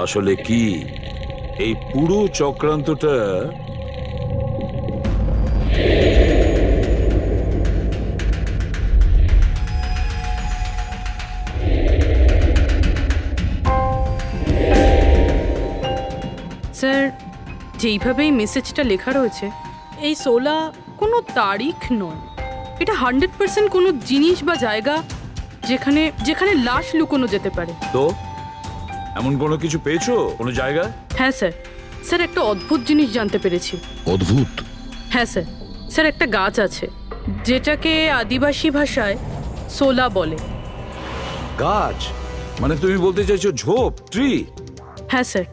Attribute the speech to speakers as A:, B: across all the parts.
A: আসলে কি এই পুরো চক্রান্তটা
B: স্যার, যেইভাবে এই মেসেজটা লেখা রয়েছে, এই 16 কোনো তারিখ নয়। এটা 100% কোনো জিনিস বা জায়গা যেখানে যেখানে লাশ লুকোনো যেতে পারে।
A: তো এমন কোনো কিছু পেয়েছো কোনো জায়গা?
B: হ্যাঁ স্যার, স্যার একটা অদ্ভুত জিনিস জানতে পেরেছি।
C: অদ্ভুত?
B: হ্যাঁ স্যার, স্যার একটা গাছ আছে যেটাকে আদিবাসী ভাষায় সোলা বলে।
A: গাছ? মানে তুমি বলতে চাইছো ঝোপ, ট্রি?
B: হ্যাঁ স্যার।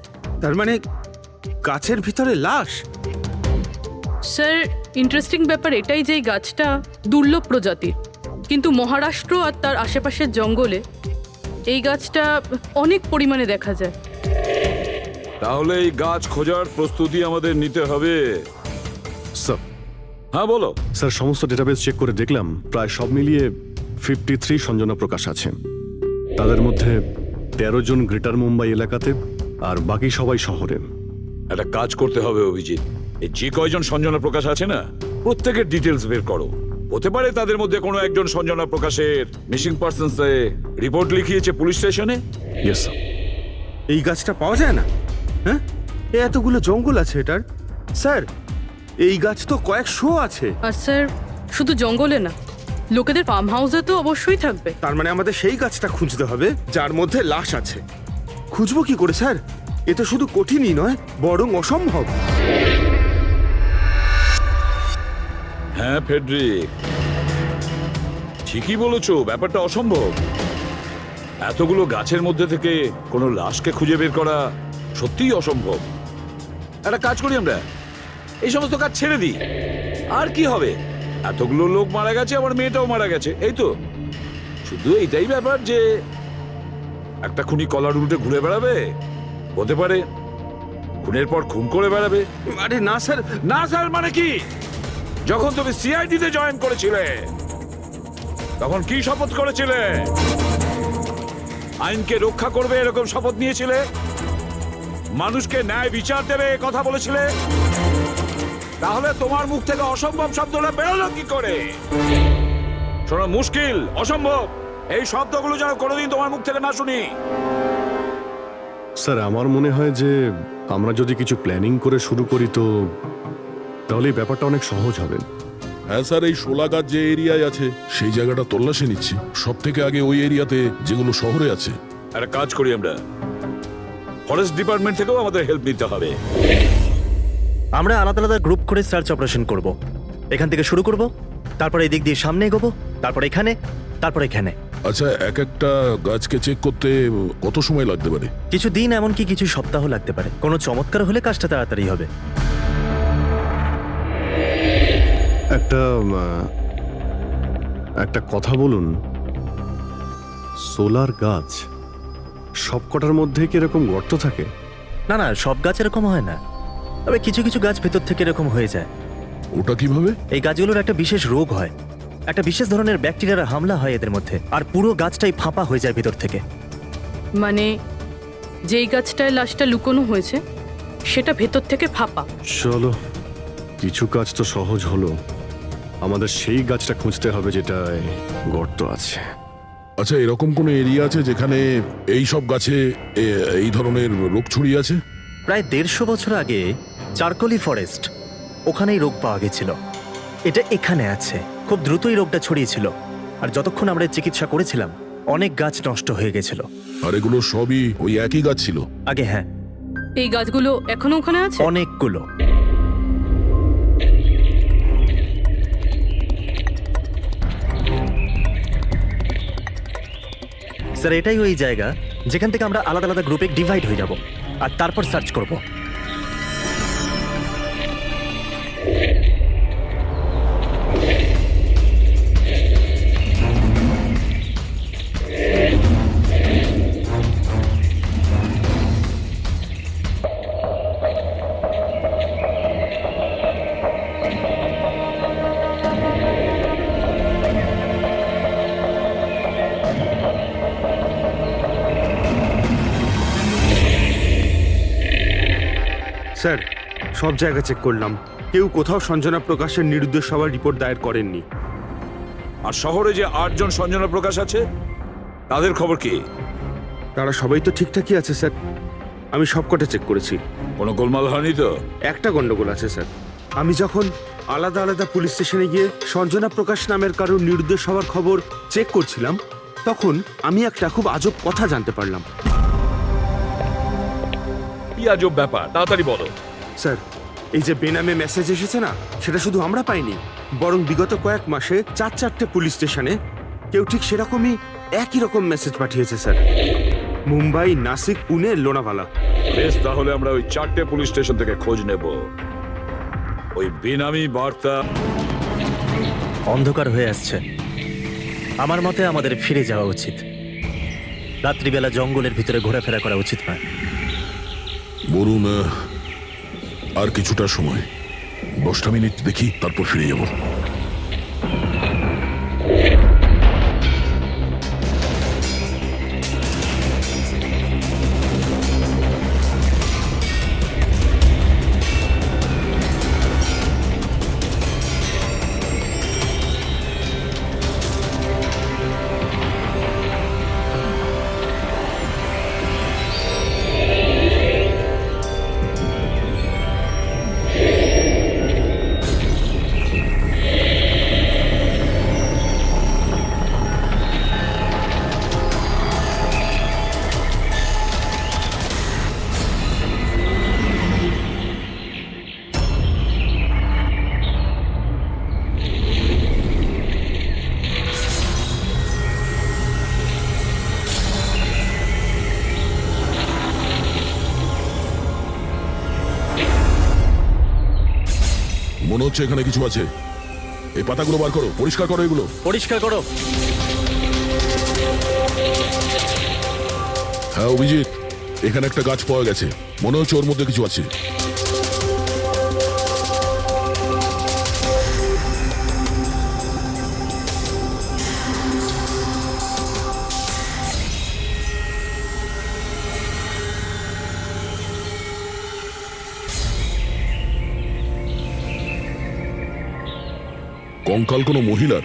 D: তার মানে গাছের ভিতরে লাশ?
B: স্যার, ইন্টারেস্টিং ব্যাপার এটাই যে এই গাছটা দুর্লভ প্রজাতির, কিন্তু মহারাষ্ট্র আর তার আশেপাশের জঙ্গলে এই গাছটা অনেক পরিমাণে দেখা যায়।
A: তাহলে এই গাছ খোঁজার প্রস্তুতি আমাদের নিতে হবে।
E: স্যার,
A: হ্যাঁ বলো।
E: স্যার সমস্ত ডেটাবেস চেক করে দেখলাম প্রায় সব মিলিয়ে 53 সঞ্জনা প্রকাশ আছে। তাদের মধ্যে 13 জন গ্রেটার মুম্বাই এলাকাতে আর বাকি সবাই শহরে।
A: একটা কাজ করতে হবে অভিজিৎ, এই যে কয়জন সঞ্জনা প্রকাশ আছে না, প্রত্যেকের ডিটেলস বের করো। হতে পারে তাদের মধ্যে কোনো একজন সঞ্জনা প্রকাশের মিসিং পার্সনসে রিপোর্ট লিখিয়েছে পুলিশ স্টেশনে।
E: Yes sir.
D: এই গাছটা পাওয়া যায় না? হ্যাঁ, এতগুলো জঙ্গল আছে এটার। স্যার, এই গাছ তো কয়েকশো আছে।
B: আর স্যার, শুধু জঙ্গলে না, লোকেদের ফার্ম হাউসে তো অবশ্যই থাকবে।
D: তার মানে আমাদের সেই গাছটা খুঁজতে হবে যার মধ্যে লাশ আছে। খুঁজবো কি করে স্যার? এ তো শুধু কঠিনই নয়, বরং অসম্ভব।
A: হ্যাঁ ফেডরিক, ঠিকই বলেছো, ব্যাপারটা অসম্ভব। এতগুলো গাছের মধ্যে থেকে কোনো লাশকে খুঁজে বের করা সত্যিই অসম্ভব। একটা কাজ করি আমরা, এই সমস্ত কাজ ছেড়ে দিই। আর কি হবে, এতগুলো লোক মারা গেছে, আমার মেয়েটাও মারা গেছে, এই তো। শুধু এইটাই ব্যাপার যে একটা খুনি কলার উল্টে ঘুরে বেড়াবে, হতে পারে খুনের পর খুন করে বেড়াবে।
D: আরে না স্যার।
A: না স্যার মানে কি? যখন তুমি সিআইডি তে জয়েন করেছিলে তখন কি শপথ করেছিলে? আইনকে রক্ষা করবে এরকম শপথ নিয়েছিলে? মানুষকে ন্যায় বিচার দেবে কথা বলেছিলে? তাহলে তোমার মুখ থেকে অসম্ভব শব্দটা বেরোলো কি করে? শোনো, মুশকিল, অসম্ভব, এই শব্দগুলো যেন কোনোদিন তোমার মুখ থেকে না শুনি।
E: স্যার, আমার মনে হয় যে আমরা যদি কিছু প্ল্যানিং করে শুরু করি তো তাহলে এই ব্যাপারটা অনেক সহজ হবে।
C: হ্যাঁ স্যার, এই শোলাগাছ যে এরিয়ায় আছে সেই জায়গাটা তল্লাশি নিচ্ছি। সব থেকে আগে ওই এরিয়াতে যেগুলো শহরে আছে।
A: একটা কাজ করি আমরা, ফরেস্ট ডিপার্টমেন্ট থেকেও আমাদের হেল্প নিতে হবে।
F: আমরা আলাদা আলাদা গ্রুপ করে সার্চ অপারেশন করব। এখান থেকে শুরু করব, তারপর এই দিক দিয়ে সামনে এগোবো, তারপর এখানে, তারপর এখানে।
C: আচ্ছা, এক একটা গাছকে চেক করতে কত সময় লাগতে পারে?
F: কিছু দিন, এমনকি কিছু সপ্তাহ লাগতে পারে। কোনো চমৎকার হলে কাজটা তাড়াতাড়ি হবে।
E: একটা কথা বলুন, সোলার গাছ সব কটার মধ্যে কি এরকম গর্ত থাকে?
F: না না, সব গাছ এরকম হয় না, তবে কিছু কিছু গাছ ভেতর থেকে এরকম হয়ে যায়।
C: ওটা কিভাবে?
F: এই গাছগুলোর একটা বিশেষ রোগ হয়, একটা বিশেষ ধরনের ব্যাকটেরিয়ার হামলা হয় এদের মধ্যে, আর পুরো গাছটাই ফাঁপা হয়ে যায় ভেতর থেকে।
B: মানে যেই গাছটায় লাশটা লুকোনো হয়েছে সেটা ভেতর থেকে ফাঁপা।
E: চলো, কিছু কাজ তো সহজ হলো। আমাদের সেই গাছটা খুঁজতে হবে যেটায় গর্ত আছে।
C: আচ্ছা, এরকম কোনো এরিয়া আছে যেখানে এই সব গাছে এই ধরনের রোগ ছড়িয়ে আছে?
F: প্রায় 150 বছর আগে চারকোলি ফরেস্ট, ওখানেই রোগ পাওয়া গেছিল। এটা এখানে আছে। খুব দ্রুতই রোগটা ছড়িয়েছিল, আর যতক্ষণ আমরা চিকিৎসা করেছিলাম অনেক গাছ নষ্ট হয়ে গেছিল।
C: আর এগুলো সবই ওই একই গাছ ছিল
F: আগে? হ্যাঁ,
B: এই গাছগুলো এখনো ওখানে আছে?
F: অনেকগুলো। স্যার, এটাই ওই জায়গা যেখান থেকে আমরা আলাদা আলাদা গ্রুপে ডিভাইড হয়ে যাব আর তারপর সার্চ করব।
D: স্যার সব জায়গা চেক করলাম, কেউ কোথাও সঞ্জনা প্রকাশের নিরুদ্দেশ হওয়ার রিপোর্ট দায়ের করেননি।
A: আর শহরে যে 8 জন সঞ্জনা প্রকাশ আছে তাদের খবর কি?
D: তারা সবাই তো ঠিকঠাকই আছে স্যার, আমি সবকটা চেক করেছি।
A: কোনো গোলমাল হয়নি তো?
D: একটা গন্ডগোল আছে স্যার। আমি যখন আলাদা আলাদা পুলিশ স্টেশনে গিয়ে সঞ্জনা প্রকাশ নামের কারোর নিরুদ্দেশ হওয়ার খবর চেক করছিলাম, তখন আমি একটা খুব আজব কথা জানতে পারলাম।
A: কি আজব ব্যাপার, তাড়াতাড়ি বলো।
D: স্যার, এই যে বেনামে মেসেজ এসেছে না, সেটা শুধু আমরা পাইনি, বরং বিগত কয়েক মাসে 4-4টে পুলিশ স্টেশনে কেউ ঠিক সেরকমই একই রকম মেসেজ পাঠিয়েছে স্যার। মুম্বাই, নাসিক, পুনে, লোনাভালা।
A: বেশ, তাহলে আমরা ওই 4টে পুলিশ স্টেশন থেকে খোঁজ নেব। ওই বেনামি বার্তা
F: অন্ধকার হয়ে আসছে, আমার মতে আমাদের ফিরে যাওয়া উচিত। রাত্রিবেলা জঙ্গলের ভিতরে ঘোরাফেরা করা উচিত নয়।
C: বলুন, আর কিছুটা সময়, 10টা মিনিট দেখি, তারপর ফিরে যাব। মনে হচ্ছে এখানে কিছু আছে। এই পাতাগুলো বার করো, পরিষ্কার করো এগুলো।
F: পরিষ্কার করো।
C: হ্যাঁ অভিজিৎ, এখানে একটা গাছ পাওয়া গেছে, মনে হচ্ছে ওর মধ্যে কিছু আছে। কঙ্কাল কোনো মহিলার?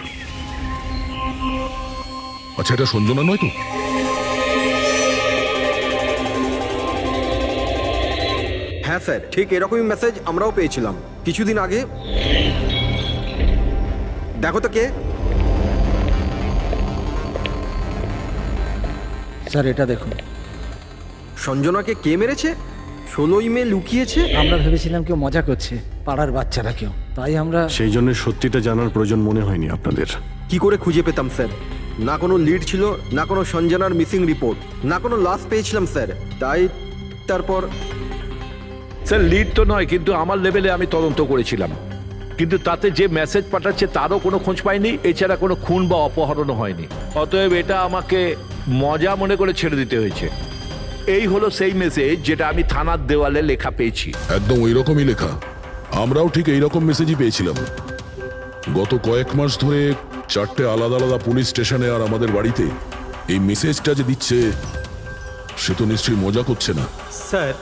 C: আচ্ছা, এটা সঞ্জনা নয় তো?
G: হ্যাঁ স্যার, ঠিক এরকমই মেসেজ আমরাও পেয়েছিলাম কিছুদিন আগে। দেখো তো কে।
H: স্যার এটা দেখুন।
G: সঞ্জনাকে কে মেরেছে? 16ই মে লুকিয়েছে।
H: আমরা ভেবেছিলাম কেউ মজা করছে, পাড়ার বাচ্চারা কেউ, তাই আমরা
E: সেই জন্য সত্যিটা জানার প্রয়োজন মনে হয়নি আপনাদের।
G: কি করে খুঁজে পেতাম স্যার? না কোনো লিড ছিল, না কোনো সঞ্জনার মিসিং রিপোর্ট, না কোনো লাশ পেয়েছিলাম স্যার। তাই তারপর
I: স্যার, লিড তো নয়, কিন্তু আমার লেভেলে আমি তদন্ত করেছিলাম, কিন্তু তাতে যে মেসেজ পাঠাচ্ছে তারও কোনো খোঁজ পাইনি। এছাড়া কোনো খুন বা অপহরণও হয়নি। অতএব এটা আমাকে মজা মনে করে ছেড়ে দিতে হয়েছে। এই হলো সেই মেসেজ যেটা আমি থানার দেওয়ালে লেখা পেয়েছি।
C: একদম ওই রকমই লেখা, আমরাও ঠিক এইরকম মেসেজই পেয়েছিলাম। গত কয়েক মাস ধরে 4টে আলাদা আলাদা পুলিশ স্টেশনে আর আমাদের বাড়িতে এই মেসেজটা যে দিচ্ছে, সে তো নিশ্চয়ই মজা করছে না।
J: স্যার,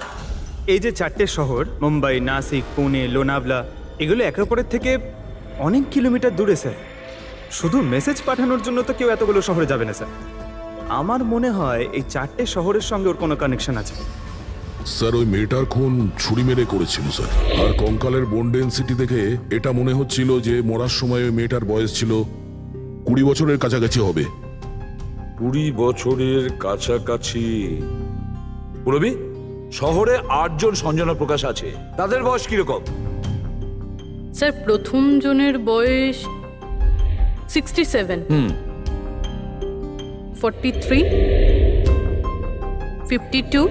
J: এই যে 4টে শহর, মুম্বাই, নাসিক, পুনে, লোনাভলা, এগুলো একে অপরের থেকে অনেক কিলোমিটার দূরে স্যার। শুধু মেসেজ পাঠানোর জন্য তো কেউ এতগুলো শহরে যাবে না স্যার। আমার মনে হয় এই 4টে শহরের সঙ্গে ওর কোনো কানেকশন আছে।
C: স্যার, ওই মেয়েটার খুন ছুরি মেরে করেছিল স্যার। আর কঙ্কালের বোন ডেন্সিটি দেখে এটা মনে হচ্ছিল যে মরার সময় ওই মেয়েটার বয়স ছিল 20 বছরের কাছাকাছি হবে।
A: 20 বছরের কাছাকাছি? পুরবি, শহরে 8 জন সঞ্জনা প্রকাশ আছে, তাদের বয়স কিরকম?
B: স্যার, প্রথম জনের বয়স 67, 43, 52,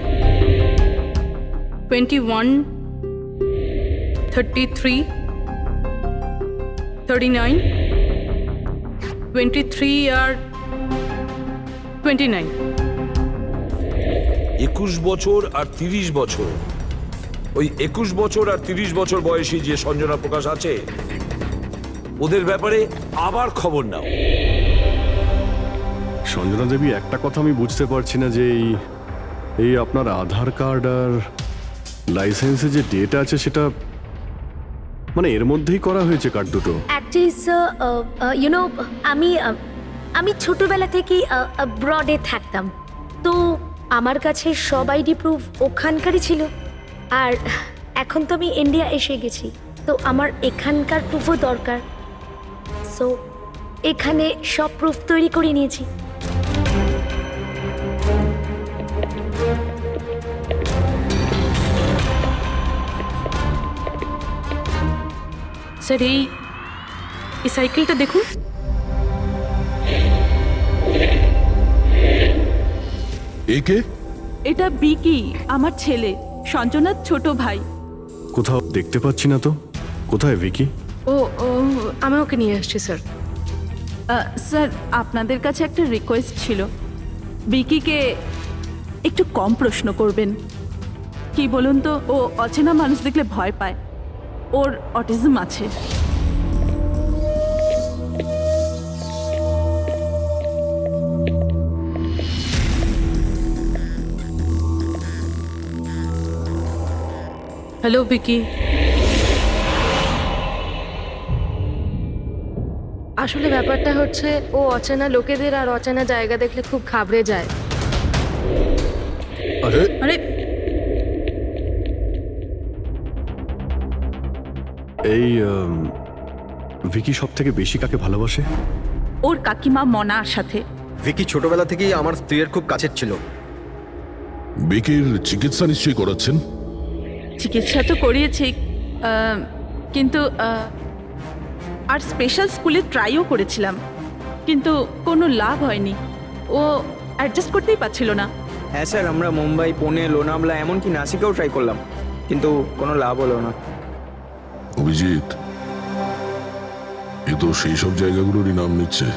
B: 21, 33, 39, 23 আর 29।
A: 21 বছর আর 30 বছর। ওই 21 বছর আর 30 বছর বয়সী যে সঞ্জনা প্রকাশ আছে, ওদের ব্যাপারে আবার খবর নাও।
E: সঞ্জনা দেবী, একটা কথা আমি বুঝতে পারছি না যে এই আপনার আধার কার্ড আর লাইসেন্সে যে ডেট আছে সেটা মানে এর মধ্যেই করা হয়েছে কার্ড দুটো।
K: অ্যাকচুয়ালি ইউনো আমি ছোটবেলা থেকেই ব্রডে থাকতাম, তো আমার কাছে সব আইডি প্রুফ ওখানকারই ছিল। আর এখন তো আমি ইন্ডিয়া এসে গেছি, তো আমার এখানকার প্রুফও দরকার। সো এখানে সব প্রুফ তৈরি করে নিয়েছি।
B: স্যার এই সাইকেলটা দেখুন।
C: একে
B: এটা বিকি, আমার ছেলে, সঞ্জনার ছোট ভাই।
E: কোথাও দেখতে পাচ্ছি না তো, কোথায় ভিকি?
B: ও আমি ওকে নিয়ে আসছি স্যার। স্যার আপনাদের কাছে একটা রিকোয়েস্ট ছিল, বিকিকে একটু কম প্রশ্ন করবেন। কি বলুন তো, ও অচেনা মানুষ দেখলে ভয় পায়, ওর অটিজম আছে। হ্যালো বিকি।
K: আসলে ব্যাপারটা হচ্ছে, ও অচেনা লোকেদের আর অচেনা জায়গা দেখলে খুব ঘাবড়ে যায়।
C: আরে
B: আরে
E: এই ভিকি সব থেকে বেশি কাকে ভালোবাসে?
B: ওর কাকিমা মনার সাথে।
G: ভিকি ছোটবেলা থেকেই আমার স্ত্রীর খুব কাছের ছিল।
C: বিকির চিকিৎসা নিশ্চয়ই করাচ্ছেন।
B: চিকিৎসা তো করিয়েছি, কিন্তু আর স্পেশাল স্কুলে ট্রাইও করেছিলাম, কিন্তু কোনো লাভ হয়নি। ও অ্যাডজাস্ট করতেই পারছিল না।
J: হ্যাঁ স্যার, আমরা মুম্বাই, পুনে, লোনাভলা, এমনকি নাসিকেও ট্রাই করলাম, কিন্তু কোনো লাভ হলো না।
C: অভিজিৎ, এ তো সেই সব জায়গাগুলোরই নাম নিচ্ছে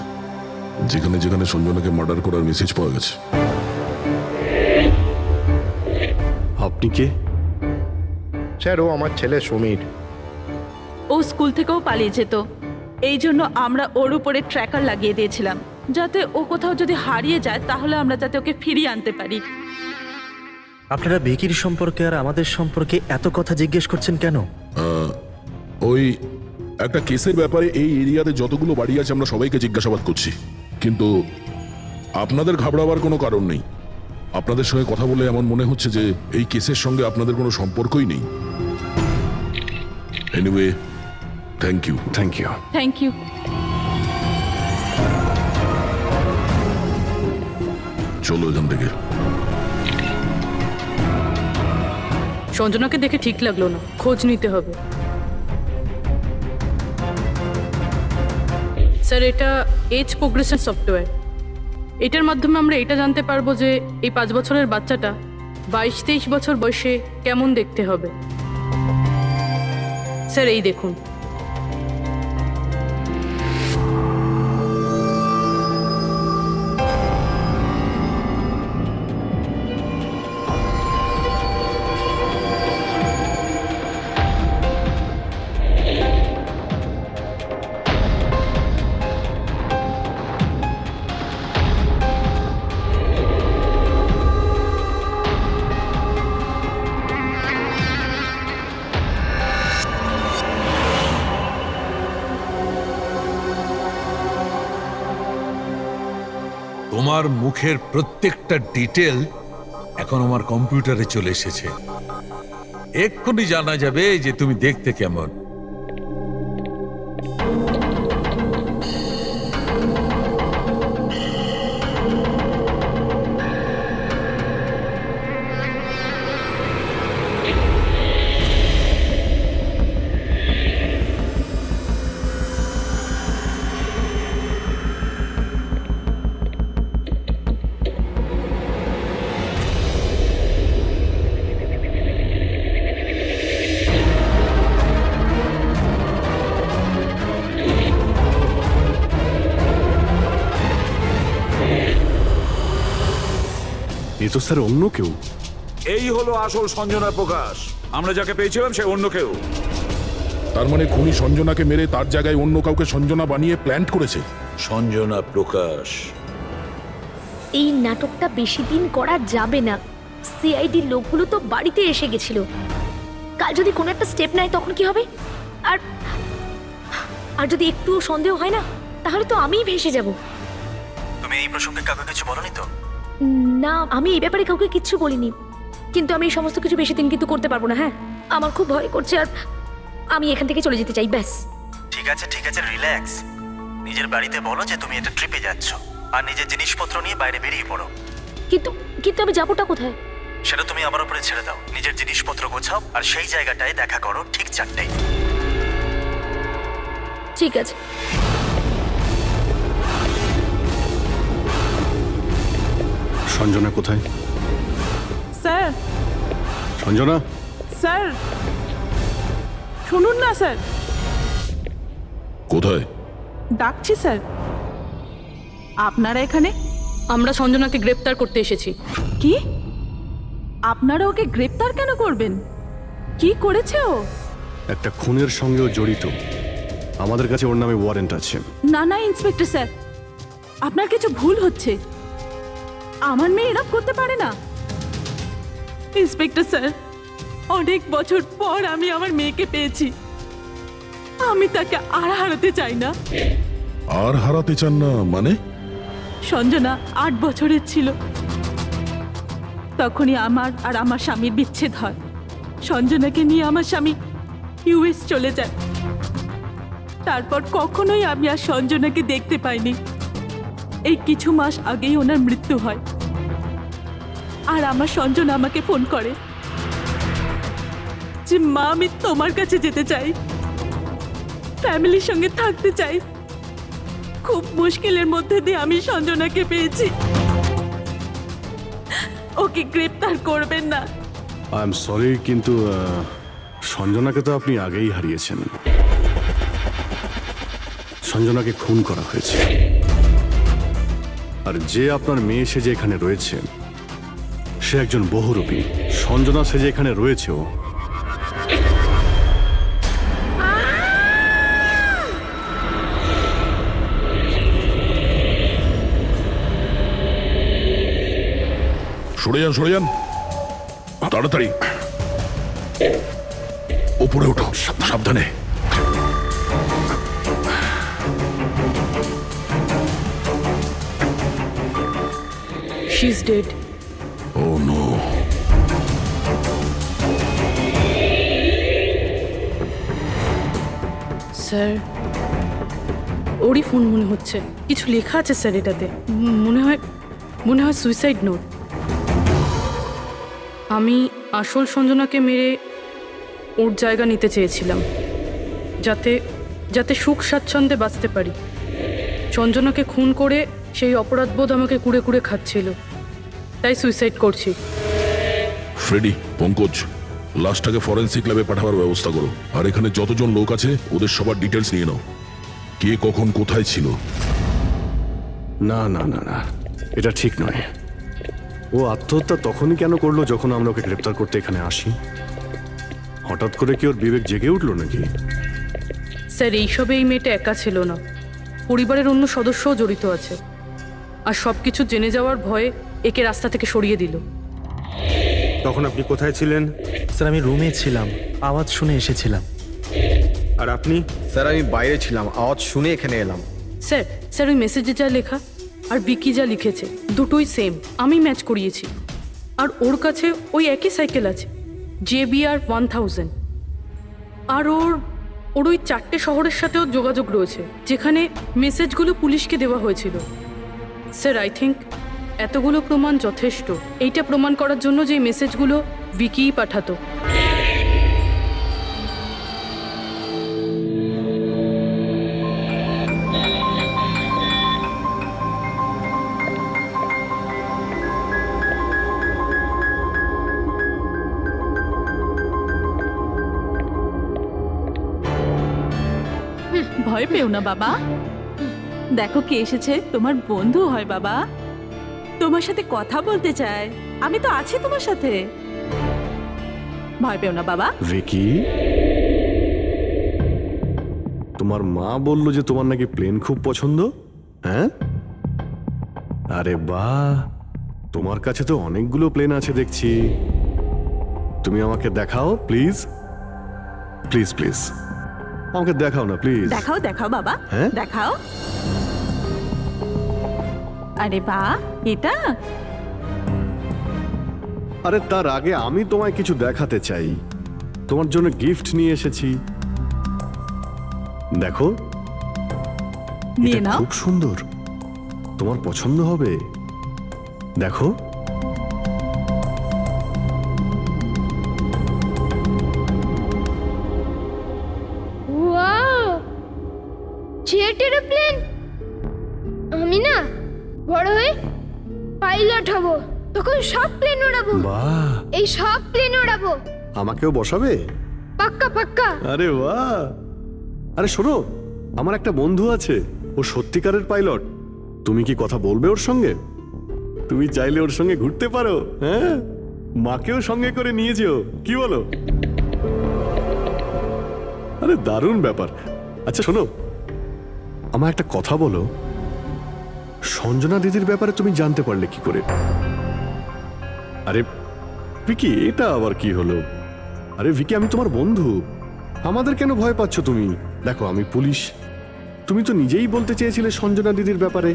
C: যেখানে যেখানে সঞ্জনাকে মার্ডার করার মেসেজ পাওয়া গেছে।
E: আপনি কে?
L: স্যার, ও আমার ছেলে সমীর।
B: ও স্কুল থেকেও পালিয়ে যেত, এই জন্য আমরা ওর উপরে ট্র্যাকার লাগিয়ে দিয়েছিলাম, যাতে ও কোথাও যদি হারিয়ে যায় তাহলে আমরা যাতে ওকে ফিরিয়ে আনতে পারি।
F: আপনারা ভিকির সম্পর্কে আর আমাদের সম্পর্কে এত কথা জিজ্ঞেস করছেন কেন?
C: ওই একটা কেসের ব্যাপারে এই এরিয়াতে যতগুলো বাড়ি আছে আমরা সবাইকে জিজ্ঞাসাবাদ করছি, কিন্তু আপনাদের ঘাবড়াবার কোনো কারণ নেই। আপনাদের সঙ্গে কথা বলে এমন মনে হচ্ছে যে এই কেসের সঙ্গে আপনাদের কোনো সম্পর্কই নেই। Anyway, thank you.
E: Thank you.
B: Thank you.
C: চলো এখান থেকে।
B: সঞ্জনাকে দেখে ঠিক লাগলো না, খোঁজ নিতে হবে। স্যার এটা এজ প্রোগ্রেশন সফটওয়্যার, এটার মাধ্যমে আমরা এটা জানতে পারবো যে এই 5 বছরের বাচ্চাটা 22-23 বছর বয়সে কেমন দেখতে হবে। স্যার এই দেখুন।
M: তোমার মুখের প্রত্যেকটা ডিটেল এখন আমার কম্পিউটারে চলে এসেছে। এক্ষুনি জানা যাবে যে তুমি দেখতে কেমন।
E: এ তো স্যার অন্য কেউ।
A: এই হলো আসল সঞ্জনা প্রকাশ। আমরা যাকে পেয়েছিলাম সে অন্য কেউ।
C: তার মানে খুনি সঞ্জনাকে মেরে তার জায়গায় অন্য কাউকে সঞ্জনা বানিয়ে প্ল্যান্ট করেছে।
A: সঞ্জনা প্রকাশ।
K: এই নাটকটা বেশি দিন করা যাবে না। সিআইডি লোকগুলো তো বাড়িতে এসে গেছিল, কাল যদি কোনো একটা স্টেপ নেয় তখন কি হবে? আর আর যদি একটুও সন্দেহ হয় না, তাহলে তো আমিই ভেসে যাব।
F: তুমি এই প্রসঙ্গে কাউকে কিছু বলনি তো?
K: না, আমি এই ব্যাপারে কাউকে কিচ্ছু বলিনি, কিন্তু আমি এই সমস্ত কিছু বেশি দিন কিন্তু করতে পারবো না। হ্যাঁ, আমার খুব ভয় করছে, আর আমি এখান থেকে চলে যেতে চাই, ব্যাস।
F: ঠিক আছে, রিল্যাক্স। নিজের বাড়িতে বলো যে তুমি এটা ট্রিপে যাচ্ছ, আর নিজের জিনিসপত্র নিয়ে বাইরে বেরিয়ে পড়ো।
K: কিন্তু কিন্তু আমি যাবোটা কোথায়?
F: সেটা তুমি আমার উপরে ছেড়ে দাও। নিজের জিনিসপত্র গোছাও, আর সেই জায়গাটায় দেখা করো ঠিক 4টায়।
K: ঠিক আছে।
E: সঞ্জনা কোথায়?
B: স্যার,
E: সঞ্জনা,
B: স্যার শুনুন না স্যার,
C: কোথায়?
B: ডাকছি স্যার। আপনারা এখানে? আমরা সঞ্জনাকে গ্রেপ্তার করতে এসেছি। কি? আপনারা ওকে গ্রেপ্তার কেন করবেন? কি করেছে ও?
E: একটা খুনের সঙ্গেও জড়িত। আমাদের কাছে ওর নামে ওয়ারেন্ট আছে।
B: না না ইন্সপেক্টর স্যার, আপনার কিছু ভুল হচ্ছে। আমার মেয়ে এরকম করতে পারে না। ইন্সপেক্টর স্যার, অনেক বছর পর আমি আমার মেয়েকে পেয়েছি। আমি তাকে আর হারাতে চাই না।
C: আর হারাতে চান না মানে?
B: সঞ্জনা 8 বছরের ছিল, তখনই আমার আর আমার স্বামীর বিচ্ছেদ হয়। সঞ্জনাকে নিয়ে আমার স্বামী ইউএস চলে যায়। তারপর কখনোই আমি আর সঞ্জনাকে দেখতে পাইনি। এই কিছু মাস আগেই ওনার মৃত্যু হয়। আর আমার সঞ্জনা আমাকে ফোন করে যে মা, আমি তোমার কাছে যেতে চাই, ফ্যামিলির সঙ্গে থাকতে চাই। খুব মুশকিলের মধ্যে দিয়ে আমি সঞ্জনাকে পেয়েছি। ওকে গ্রেপ্তার করবেন না।
E: আই এম সরি, কিন্তু সঞ্জনাকে তো আপনি আগেই হারিয়েছেন। সঞ্জনাকে খুন করা হয়েছে, আর যে আপনার মেয়ে সেজে এখানে রয়েছে সে একজন বহুরূপী। সঞ্জনা সেজে এখানে রয়েছেও।
C: সরে যান, তাড়াতাড়ি ওপরে ওঠো, সাবধানে।
B: She's dead.
C: ও নো।
B: স্যার, ওরই ফোন মনে হচ্ছে। কিছু লেখা আছে স্যার এটাতে। মনে হয় সুইসাইড নোট। আমি আসল সঞ্জনাকে মেরে ওর জায়গা নিতে চেয়েছিলাম, যাতে সুখ স্বাচ্ছন্দ্যে বাঁচতে পারি। সঞ্জনাকে খুন করে সেই অপরাধবোধ আমাকে কুড়ে কুড়ে খাচ্ছিল, তাই সুইসাইড করছি।
C: ফ্রেডি, পঙ্কজ, লাশটাকে ফরেন্সিক ল্যাবে পাঠাবার ব্যবস্থা করো। আর এখানে যতজন লোক আছে ওদের সবার ডিটেলস নিয়ে নাও। কে কখন কোথায় ছিল।
E: না না না না, এটা ঠিক নয়। ও আত্মহত্যা তখনই কেন করলো যখন আমরা ওকে গ্রেপ্তার করতে এখানে আসি? হঠাৎ করে কি ওর বিবেক জেগে উঠলো নাকি?
B: স্যার, এইসবে এই মেয়েটা একা ছিল না, পরিবারের অন্য সদস্যও জড়িত আছে। আর সব কিছু জেনে যাওয়ার ভয়ে একে রাস্তা থেকে সরিয়ে দিল।
D: তখন আপনি কোথায় ছিলেন?
F: স্যার, আমি রুমে ছিলাম, আওয়াজ শুনে এসেছিলাম।
D: আর আপনি?
G: স্যার, আমি বাইরে ছিলাম, আওয়াজ শুনে এখানে এলাম।
B: স্যার ওই মেসেজে যা লেখা আর বিকি যা লিখেছে দুটোই সেম। আমি ম্যাচ করিয়েছি। আর ওর কাছে ওই একই সাইকেল আছে, JBR 1000। আর ওর ওই 4টে শহরের সাথেও যোগাযোগ রয়েছে যেখানে মেসেজগুলো পুলিশকে দেওয়া হয়েছিল। স্যার, আই থিঙ্ক এতগুলো প্রমাণ যথেষ্ট এইটা প্রমাণ করার জন্য যে এই মেসেজগুলো বিকিই পাঠাতো।
N: ভয় পেও না বাবা, দেখো কে এসেছে। তোমার বন্ধু হয় বাবা, তোমার সাথে কথা বলতে চায়। আমি তো আছি তোমার সাথে, ভয় পেও না বাবা।
E: ভিকি, তোমার মা বলল যে তোমার নাকি প্লেন খুব পছন্দ। হ্যাঁ, আরে বাহ, তোমার কাছে তো অনেকগুলো প্লেন আছে দেখছি। তুমি আমাকে দেখাও প্লিজ। প্লিজ প্লিজ আমাকে দেখাও না প্লিজ।
N: দেখাও দেখাও বাবা,
E: হ্যাঁ?
N: দেখাও। আরে বাহ, এটা
E: আরে তার আগে আমি তোমায় কিছু দেখাতে চাই। তোমার জন্য গিফট নিয়ে এসেছি, দেখো।
N: নিয়ে
E: এটা
N: নাও।
E: খুব সুন্দর, তোমার পছন্দ হবে, দেখো।
K: Wow, jet aeroplane! আমি না বড় হয়ে পাইলট হব, তখন সব প্লেন উড়াবো।
E: বাহ,
K: এই সব প্লেন উড়াবো,
E: আমাকেও বসাবে?
K: পাক্কা পাক্কা।
E: আরে বাহ! আরে শোনো, আমার একটা বন্ধু আছে, ও সত্যিকারের পাইলট। তুমি কি কথা বলবে ওর সঙ্গে? তুমি চাইলে ওর সঙ্গে ঘুরতে পারো, হ্যাঁ? মাকেও সঙ্গে করে নিয়ে যেও, কি বলো? আরে দারুণ ব্যাপার। আচ্ছা শোনো, আমার একটা কথা বলো, সঞ্জনা দিদির ব্যাপারে তুমি জানতে পারলে কি করে? আরে ভিকি, এটা আবার কি হলো? আরে ভিকি, আমি তোমার বন্ধু, আমাদের কেন ভয় পাচ্ছ তুমি? দেখো আমি পুলিশ, তুমি তো নিজেই বলতে চেয়েছিলে সঞ্জনা দিদির ব্যাপারে,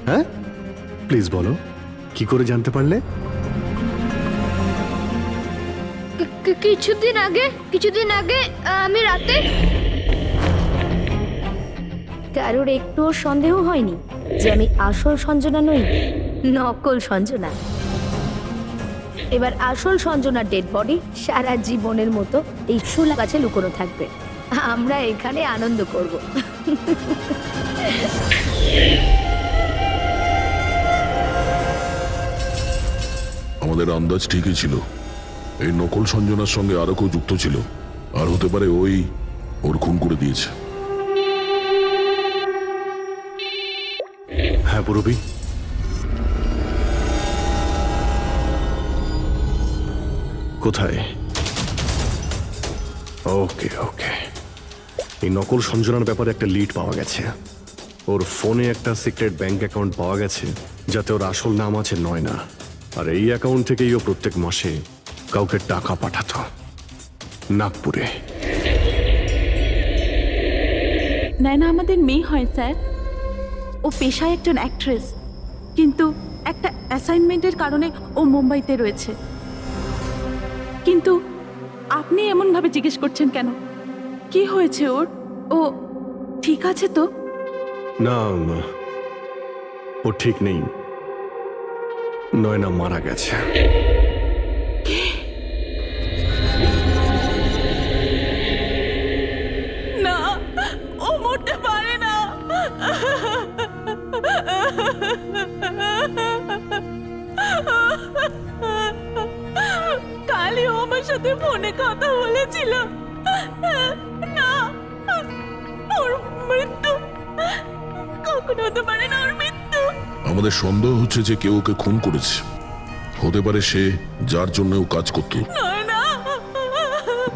E: হ্যাঁ? প্লিজ বলো, কি করে জানতে পারলে?
K: কিছুদিন আগে আমি রাতে। কারোর একটুও সন্দেহ হয়নি যে আমি আসল সঞ্জনা নই, নকল সঞ্জনা। এবার আসল সঞ্জনার ডেড বডি সারা জীবনের মতো এই শুলা গাছে লুকোনো থাকবে। আমরা এখানে আনন্দ করব।
C: আমাদের আন্দাজ ঠিকই ছিল, এই নকল সঞ্জনার সঙ্গে আরো কেউ যুক্ত ছিল, আর হতে পারে ওই ওর খুন করে দিয়েছে।
E: হ্যাঁ পুরবি, কোথায়? ওকে ওকে, এই নকল সঞ্জনার ব্যাপারে একটা লিড পাওয়া গেছে। ওর ফোনে একটা সিক্রেট ব্যাংক অ্যাকাউন্ট পাওয়া গেছে, যাতে ওর আসল নাম আছে নয়না। আর এই অ্যাকাউন্ট থেকেই ও প্রত্যেক মাসে কাউকে টাকা পাঠাতো নাগপুরে।
N: নয়না আমাদের মেয়ে হয় স্যার, ও পেশায় একজন অ্যাক্ট্রেস, কিন্তু একটা অ্যাসাইনমেন্টের কারণে ও মুম্বাইতে রয়েছে। কিন্তু আপনি এমনভাবে জিজ্ঞেস করছেন কেন? কি হয়েছে ওর? ও ঠিক আছে তো?
E: না না, ও ঠিক নেই, নয়না মারা গেছে।
N: না, ও মরতে পারে না। কালই ও আমার সাথে ফোনে কথা বলেছিল। না, ওর মৃত্যু কখনো হতে পারে না, ওর মৃত্যু।
C: আমাদের সন্দেহ হচ্ছে যে কেউ ওকে খুন করেছে, হতে পারে সে যার জন্য ও কাজ করত।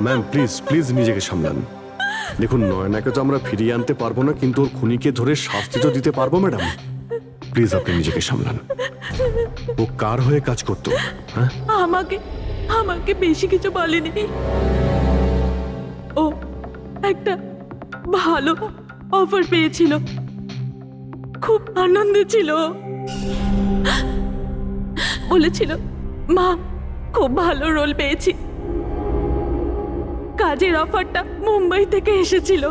E: ম্যাম প্লিজ প্লিজ নিজেকে সামলান। দেখুন, নয়নাকে তো আমরা ফিরিয়ে আনতে পারবো না, কিন্তু ওর খুনিকে ধরে শাস্তি তো দিতে পারবো ম্যাডাম। প্লিজ আপনি নিজেকে সামলান। ও কার হয়ে কাজ করতো? হ্যাঁ,
N: আমাকে বেশি কিছু বলেনি। ও একটা ভালো অফার পেয়েছিল, খুব আনন্দে ছিল। বলেছিল, মা খুব ভালো রোল পেয়েছি। কাজের অফারটা মুম্বাই থেকে এসেছিল।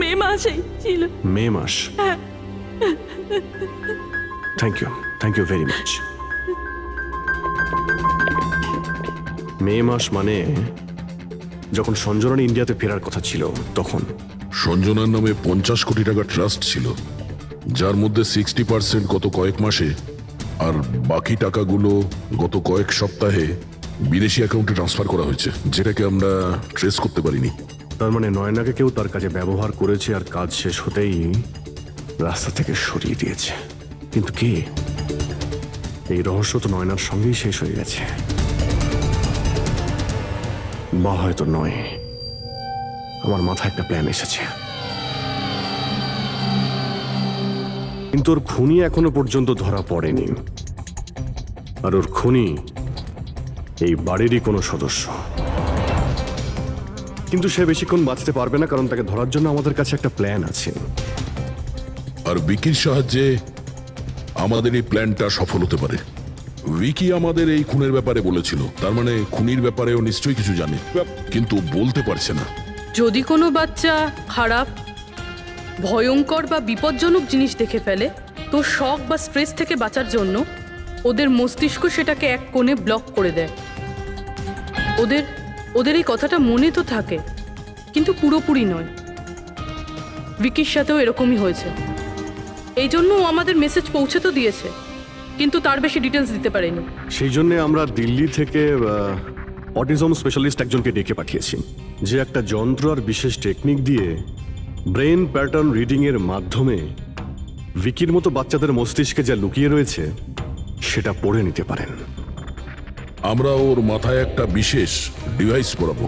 N: মে মাসেই ছিল।
E: মে মাস? Thank you very much. May মাস মানে যখন সঞ্জনার ইন্ডিয়াতে ফেরার কথা ছিল তখন।
C: সঞ্জনার নামে 50 কোটি টাকা ট্রাস্ট ছিল, যার মধ্যে 60% গত কয়েক মাসে আর বাকি টাকাগুলো গত কয়েক সপ্তাহে বিদেশি অ্যাকাউন্টে ট্রান্সফার করা হয়েছে, যেটাকে আমরা ট্রেস করতে পারিনি।
E: তার মানে নয়নাকে কেউ তার কাজে ব্যবহার করেছে, আর কাজ শেষ হতেই রাস্তা থেকে সরিয়ে দিয়েছে। কিন্তু কে? এই রহস্য তো নয়নার সঙ্গেই শেষ হয়ে গেছে, বা হয়তো নয়। আমার মাথায় একটা প্ল্যান এসেছে, কিন্তু ওর খুনি এখনো পর্যন্ত ধরা পড়েনি। আর ওর খুনি এই বাড়িরই কোনো সদস্য। কিন্তু সে বেশিক্ষণ বাঁচতে পারবে না, কারণ তাকে ধরার জন্য আমাদের কাছে একটা প্ল্যান আছে।
C: আর বিকির সাহায্যে আমাদের এই প্ল্যানটা সফল হতে পারে। উইকি আমাদের এই খুনের ব্যাপারে বলেছিল, তার মানে খুনির ব্যাপারেও নিশ্চয়ই কিছু জানে, কিন্তু বলতে পারছে না।
B: যদি কোনো বাচ্চা খারাপ, ভয়ঙ্কর বা বিপজ্জনক জিনিস দেখে ফেলে, তো শক বা স্ট্রেস থেকে বাঁচার জন্য ওদের মস্তিষ্ক সেটাকে এক কোণে ব্লক করে দেয়। ওদের এই কথাটা মনে তো থাকে, কিন্তু পুরোপুরি নয়। ভিকির সাথেও এরকমই হয়েছে। এই জন্য ও আমাদের মেসেজ পৌঁছে তো দিয়েছে, কিন্তু তার বেশি ডিটেলস দিতে পারেনি।
E: সেই জন্য আমরা দিল্লি থেকে অটিজম স্পেশালিস্ট একজনকে ডেকে পাঠিয়েছি, যে একটা যন্ত্র আর বিশেষ টেকনিক দিয়ে ব্রেন প্যাটার্ন রিডিং এর মাধ্যমে ভিকির মতো বাচ্চাদের মস্তিষ্কে যা লুকিয়ে রয়েছে সেটা পড়ে নিতে পারেন।
C: আমরা ওর মাথায় একটা বিশেষ ডিভাইস পরাবো,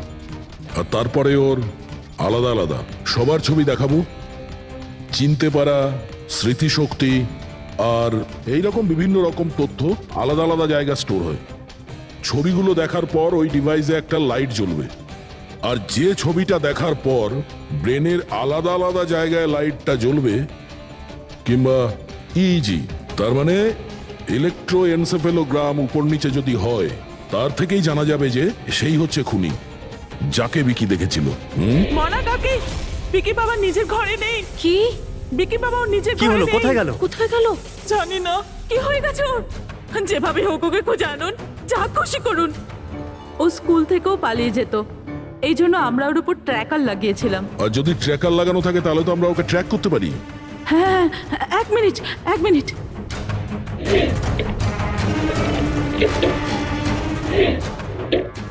C: আর তারপরে ওর আলাদা আলাদা সবার ছবি দেখাবো। চিনতে পারা, স্মৃতিশক্তি আর এইরকম বিভিন্ন রকম তথ্য আলাদা আলাদা জায়গায় স্টোর হয়। ছবিগুলো দেখার পর ওই ডিভাইসে একটা লাইট জ্বলবে, আর যে ছবিটা দেখার পর ব্রেনের আলাদা আলাদা জায়গায় লাইটটা জ্বলবে, কিংবা ইজি তার মানে ইলেকট্রোএনসেফেলোগ্রাম উপর নিচে যদি হয়, তার থেকেই জানা যাবে যে সেই হচ্ছে খুনি, যাকে বিকি দেখেছিল।
N: মনা কাকি, বিকি বাবা নিজের ঘরে নেই।
K: কি?
N: বিকি বাবা ওর নিজের
F: কি
N: ঘরে
F: হলো?
N: নেই।
F: কোথায় গেল?
K: কোথায় গেল?
N: জানি না কি হয়ে গেছে ওর। যেভাবে হোক ওকে খুঁজে আনুন, যা খুশি করুন। ও স্কুল থেকেও পালিয়ে যেত, এই জন্য আমরা ওর উপর ট্র্যাকার লাগিয়েছিলাম।
C: আর যদি ট্র্যাকার লাগানো থাকে তাহলে তো আমরা ওকে ট্র্যাক করতে পারি।
N: হ্যাঁ, এক মিনিট।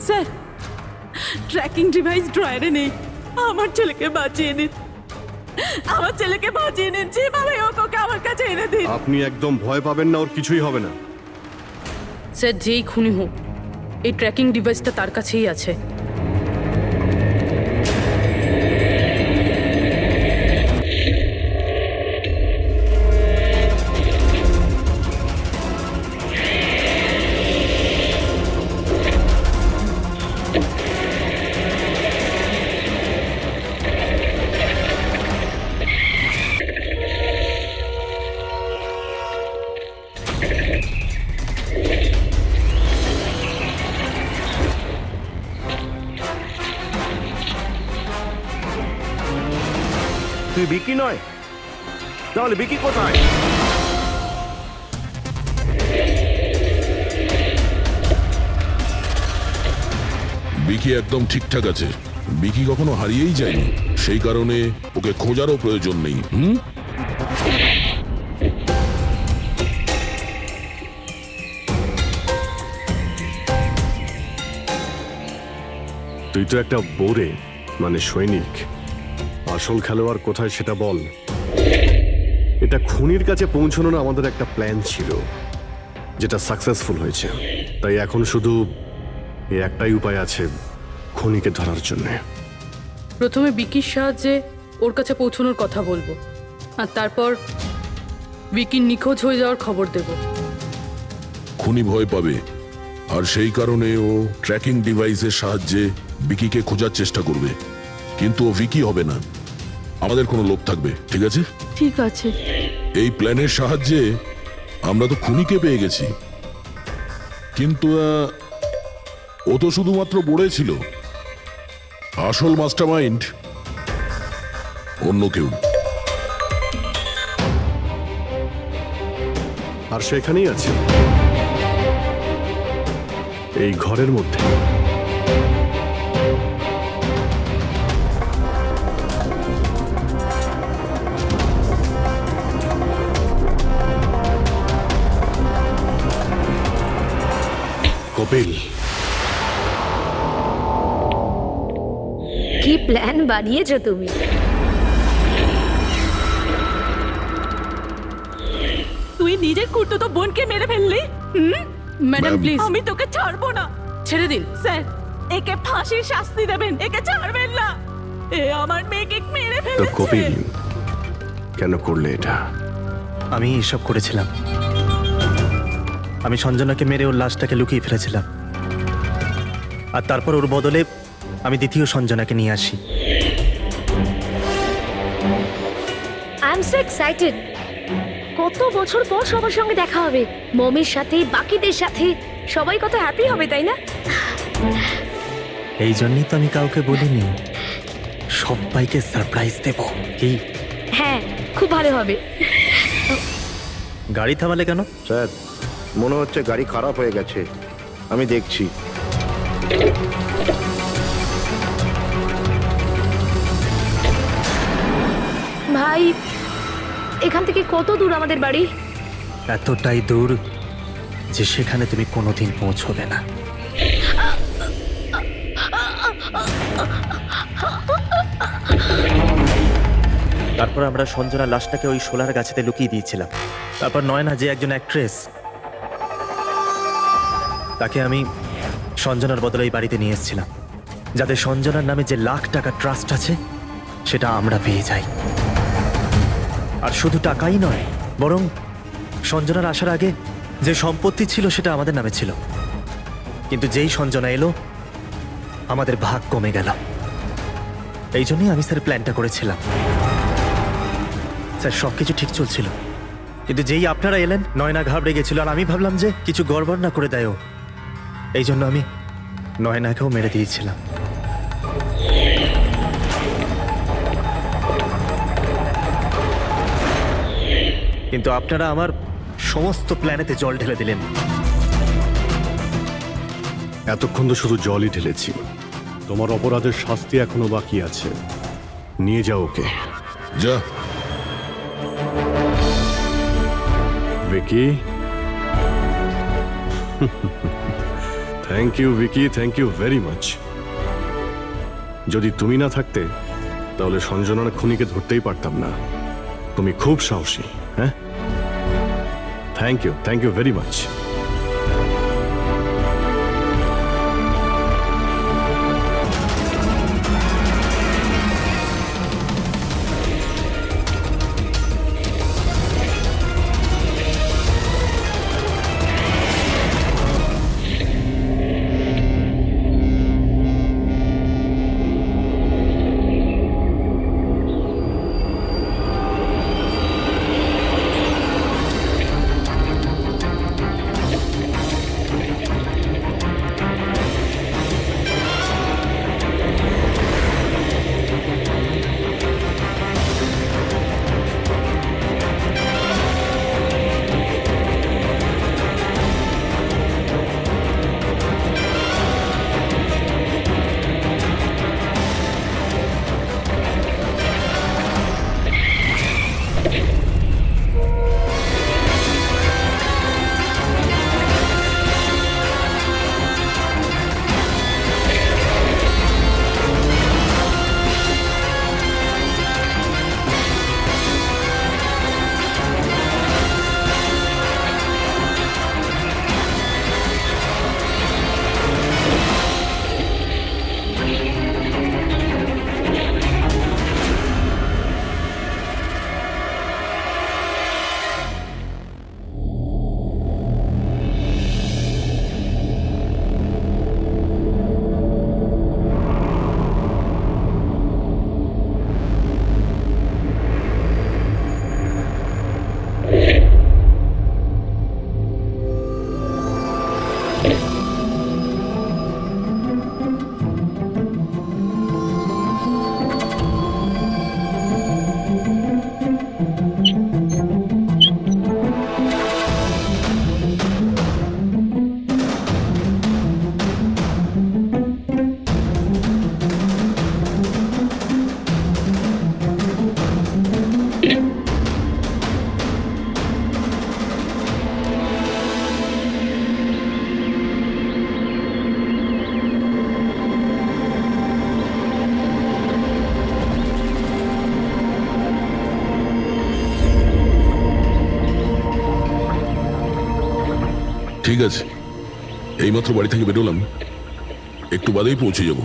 N: স্যার, ট্র্যাকিং ডিভাইস ড্রয়ারে নেই। আমার ছেলেকে বাঁচিয়ে নিন, যেভাবে হোক ওকে আমার কাছে এনে দিন।
E: আপনি একদম ভয় পাবেন না, ওর কিছুই হবে না।
B: স্যার, যেই খুনি হোক, এই ট্র্যাকিং ডিভাইসটা তার কাছেই আছে।
I: তুই বিকি নয়, তাহলে বিকি কোথায়?
C: বিকি একদম ঠিকঠাক আছে। বিকি কখনো হারিয়েই যায়নি, সেই কারণে ওকে খোঁজারও প্রয়োজন নেই।
E: তুই তো একটা বোরে, মানে সৈনিক। আসল খেলোয়াড় কোথায় সেটা বল। এটা খুনির কাছে পৌঁছানোর আমাদের একটা প্ল্যান ছিল, যেটা সাকসেসফুল হয়েছে। তাই এখন শুধু এই একটাই উপায় আছে খুনিকে ধরার জন্য।
B: প্রথমে বিকির সাহায্যে ওর কাছে পৌঁছানোর কথা বলবো, আর তারপর বিকির নিখোঁজ হয়ে যাওয়ার খবর দেব।
C: খুনি ভয় পাবে, আর সেই কারণে ও ট্র্যাকিং ডিভাইসের সাহায্যে বিকিকে খোঁজার চেষ্টা করবে, কিন্তু ও ভিকি হবে না। আমাদের কোনো লোক থাকবে, ঠিক আছে?
N: ঠিক আছে।
C: এই প্ল্যানের সাহায্যে আমরা তো খুনিকে পেয়ে গেছি, কিন্তু ও তো শুধুমাত্র বড়ে ছিল। আসল মাস্টারমাইন্ড অন্য কেউ।
E: আর সেখানেই আছে, এই ঘরের মধ্যে। কপিল,
K: কি প্ল্যান বানিয়েছো তুমি?
N: তুই নিজের খুঁড়তুতো বোনকে মেরে ফেললি।
B: ম্যাডাম প্লিজ,
N: আমি তোকে ছাড়বো না।
B: ছেড়ে দিন।
N: স্যার, একে ফাঁসির শাস্তি দেবেন, একে ছাড়বেন না। এ আমার মেয়েকে মেরে
E: তো
N: ফেলেছে।
E: কপিল, কেন করলে এটা?
F: আমি এসব করেছিলাম। আমি সঞ্জনাকে মেরে ওর লাশটাকে লুকিয়ে ফেলেছিলাম। আর তারপর ওর বদলে আমি দ্বিতীয় সঞ্জনাকে নিয়ে আসি।
K: I am so excited. কত বছর পর সবার সঙ্গে দেখা হবে, মমির সাথে, বাকিদের সাথে, সবাই কত হ্যাপি হবে, তাই না?
F: এই জন্যই তো আমি কাউকে বলিনি, সবাইকে সারপ্রাইজ দেব। কি
K: হ্যাঁ, খুব ভালো হবে।
F: গাড়ি থামালে কেন?
L: স্যার মনে হচ্ছে গাড়ি খারাপ হয়ে গেছে, আমি দেখছি।
K: ভাই, এখান থেকে কত দূর আমাদের বাড়ি?
F: এতটাই দূর যে সেখানে তুমি কোনোদিন পৌঁছবে না। তারপর আমরা সঞ্জনার লাশটাকে ওই শোলার গাছেতে লুকিয়ে দিয়েছিলাম। তারপর নয়না, যে একজন অ্যাক্ট্রেস, তাকে আমি সঞ্জনার বদলে এই বাড়িতে নিয়ে এসেছিলাম, যাতে সঞ্জনার নামে যে লাখ টাকা ট্রাস্ট আছে সেটা আমরা পেয়ে যাই। আর শুধু টাকাই নয়, বরং সঞ্জনার আসার আগে যে সম্পত্তি ছিল সেটা আমাদের নামে ছিল, কিন্তু যেই সঞ্জনা এলো আমাদের ভাগ কমে গেল। এই জন্যই আমি স্যার প্ল্যানটা করেছিলাম। স্যার সবকিছু ঠিক চলছিল, কিন্তু যেই আপনারা এলেন নয়না ঘাবড়ে গেছিল, আর আমি ভাবলাম যে কিছু গড়বড় না করে দেয় ও। এই জন্য আমি নয়নাকেও মেরে দিয়েছিলাম। কিন্তু আপনারা আমার সমস্ত প্ল্যানেতে জল ঢেলে দিলেন।
E: এতক্ষণ তো শুধু জলই ঢেলেছি, তোমার অপরাধের শাস্তি এখনো বাকি আছে। নিয়ে যাও ওকে।
C: যা।
E: Vicky, thank you Vicky, thank you very much. যদি তুমি না থাকতে তাহলে সঞ্জনার খুনিকে ধরতেই পারতাম না। তুমি খুব সাহসী। হ্যাঁ, থ্যাংক ইউ ভেরি মাচ।
C: ঠিক আছে, এইমাত্র বাড়ি থেকে বেরোলাম, একটু বাদেই পৌঁছে যাব।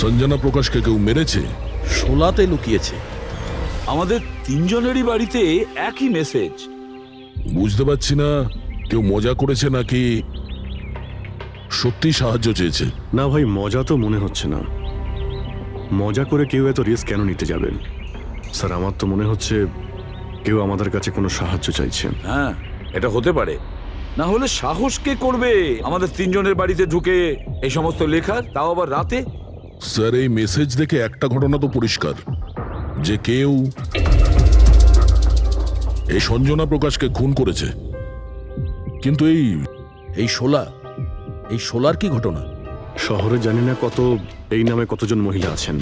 C: সঞ্জনা প্রকাশকে কেউ মেরেছে?
A: শোলাতে লুকিয়েছে। আমাদের তিনজনেরই বাড়িতে একই মেসেজ।
C: বুঝতে পারছি না কেউ মজা করেছে নাকি সত্যি সাহায্য চেয়েছে।
E: না ভাই, মজা তো মনে হচ্ছে না। মজা করে কেউ এত রিস্ক কেন নিতে যাবে? স্যার, আমার তো মনে হচ্ছে কেউ আমাদের কাছে কোনো সাহায্য চাইছে।
A: হ্যাঁ, এটা হতে পারে। না হলে সাহস কে করবে আমাদের তিনজনের বাড়িতে ঢুকে এই সমস্ত লেখার, তাও আবার রাতে?
C: স্যার, এই মেসেজ দেখে একটা ঘটনা তো পরিষ্কার, যে কেউ এই সঞ্জনা প্রকাশকে খুন করেছে। কিন্তু
A: এই শোলার কি ঘটনা?
E: শহরে জানি না এই নামে কতজন মহিলা আছেন,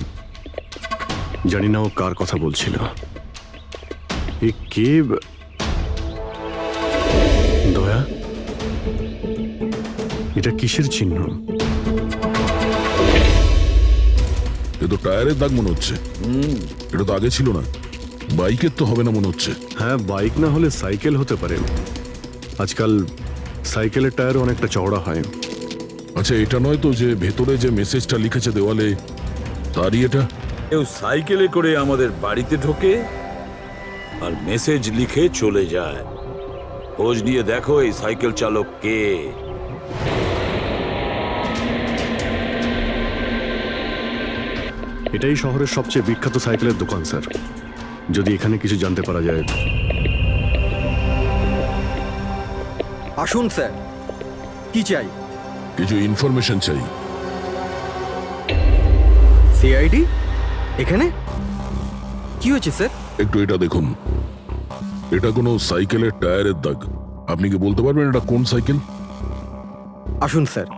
E: জানি না ও কার কথা বলছিল। কে দয়া? এটা কিসের চিহ্ন?
C: এ তো টায়ারের দাগ মনে হচ্ছে। এটা তো আগে ছিল না। বাইকের তো হবে না মনে হচ্ছে।
E: হ্যাঁ, বাইক না হলে সাইকেল হতে পারে। আজকাল সাইকেলের টায়ার অনেকটা চওড়া হয়।
C: আচ্ছা, এটা নয় তো যে ভেতরে যে মেসেজটা লিখেছে দেওয়ালে, তারই এটা?
A: কেউ সাইকেলে করে আমাদের বাড়িতে ঢোকে আর মেসেজ লিখে চলে যায়। খোঁজ নিয়ে দেখো এই সাইকেল চালক কে।
E: এটাই শহরের সবচেয়ে বিখ্যাত সাইকেলের দোকান স্যার। যদি এখানে কিছু জানতে পারা যায়।
G: আসুন স্যার, কি চাই?
C: কিছু ইনফরমেশন চাই।
G: সিআইডি এখানে কি হয়েছে স্যার?
C: একটু এটা দেখুন। এটা কোনো সাইকেলের টায়ারের দাগ। আপনি কি বলতে পারবেন এটা কোন সাইকেল?
G: আসুন স্যার।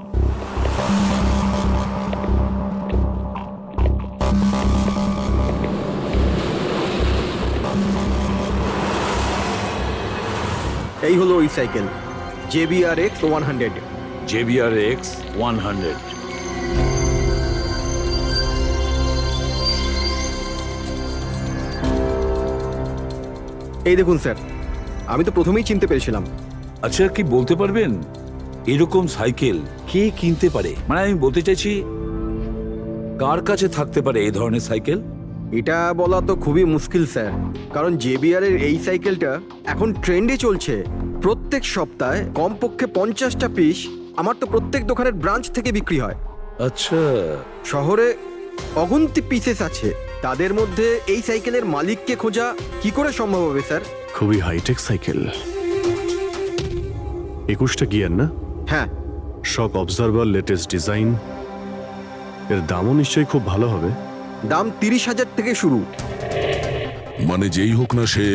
G: এই হলো ওই সাইকেল, JBRX 100।
A: JBRX 100।
G: এই দেখুন স্যার, আমি তো প্রথমেই চিনতে পেরেছিলাম।
A: আচ্ছা, কি বলতে পারবেন এরকম সাইকেল কে কিনতে পারে? মানে আমি বলতে চাইছি, কার কাছে থাকতে পারে এই ধরনের সাইকেল?
G: এটা বলা তো খুবই মুশকিল স্যার, কারণ JBR এর এই সাইকেলটা এখন ট্রেন্ডে চলছে। প্রত্যেক সপ্তাহে কমপক্ষে 50টা পিস আমার তো প্রত্যেক দোকানের ব্রাঞ্চ থেকে বিক্রি হয়।
A: আচ্ছা,
G: শহরে অগুন্তি পিসেস আছে, তাদের মধ্যে এই সাইকেলের মালিককে খোঁজা কি করে সম্ভব হবে স্যার?
E: খুবই হাইটেক সাইকেল। 21টা গিয়ার না?
G: হ্যাঁ।
E: শক অবজারভার, লেটেস্ট ডিজাইন। এর দামও নিশ্চয়ই খুব ভালো হবে।
G: দাম 30,000 থেকে শুরু।
C: মানে যেই হোক না সে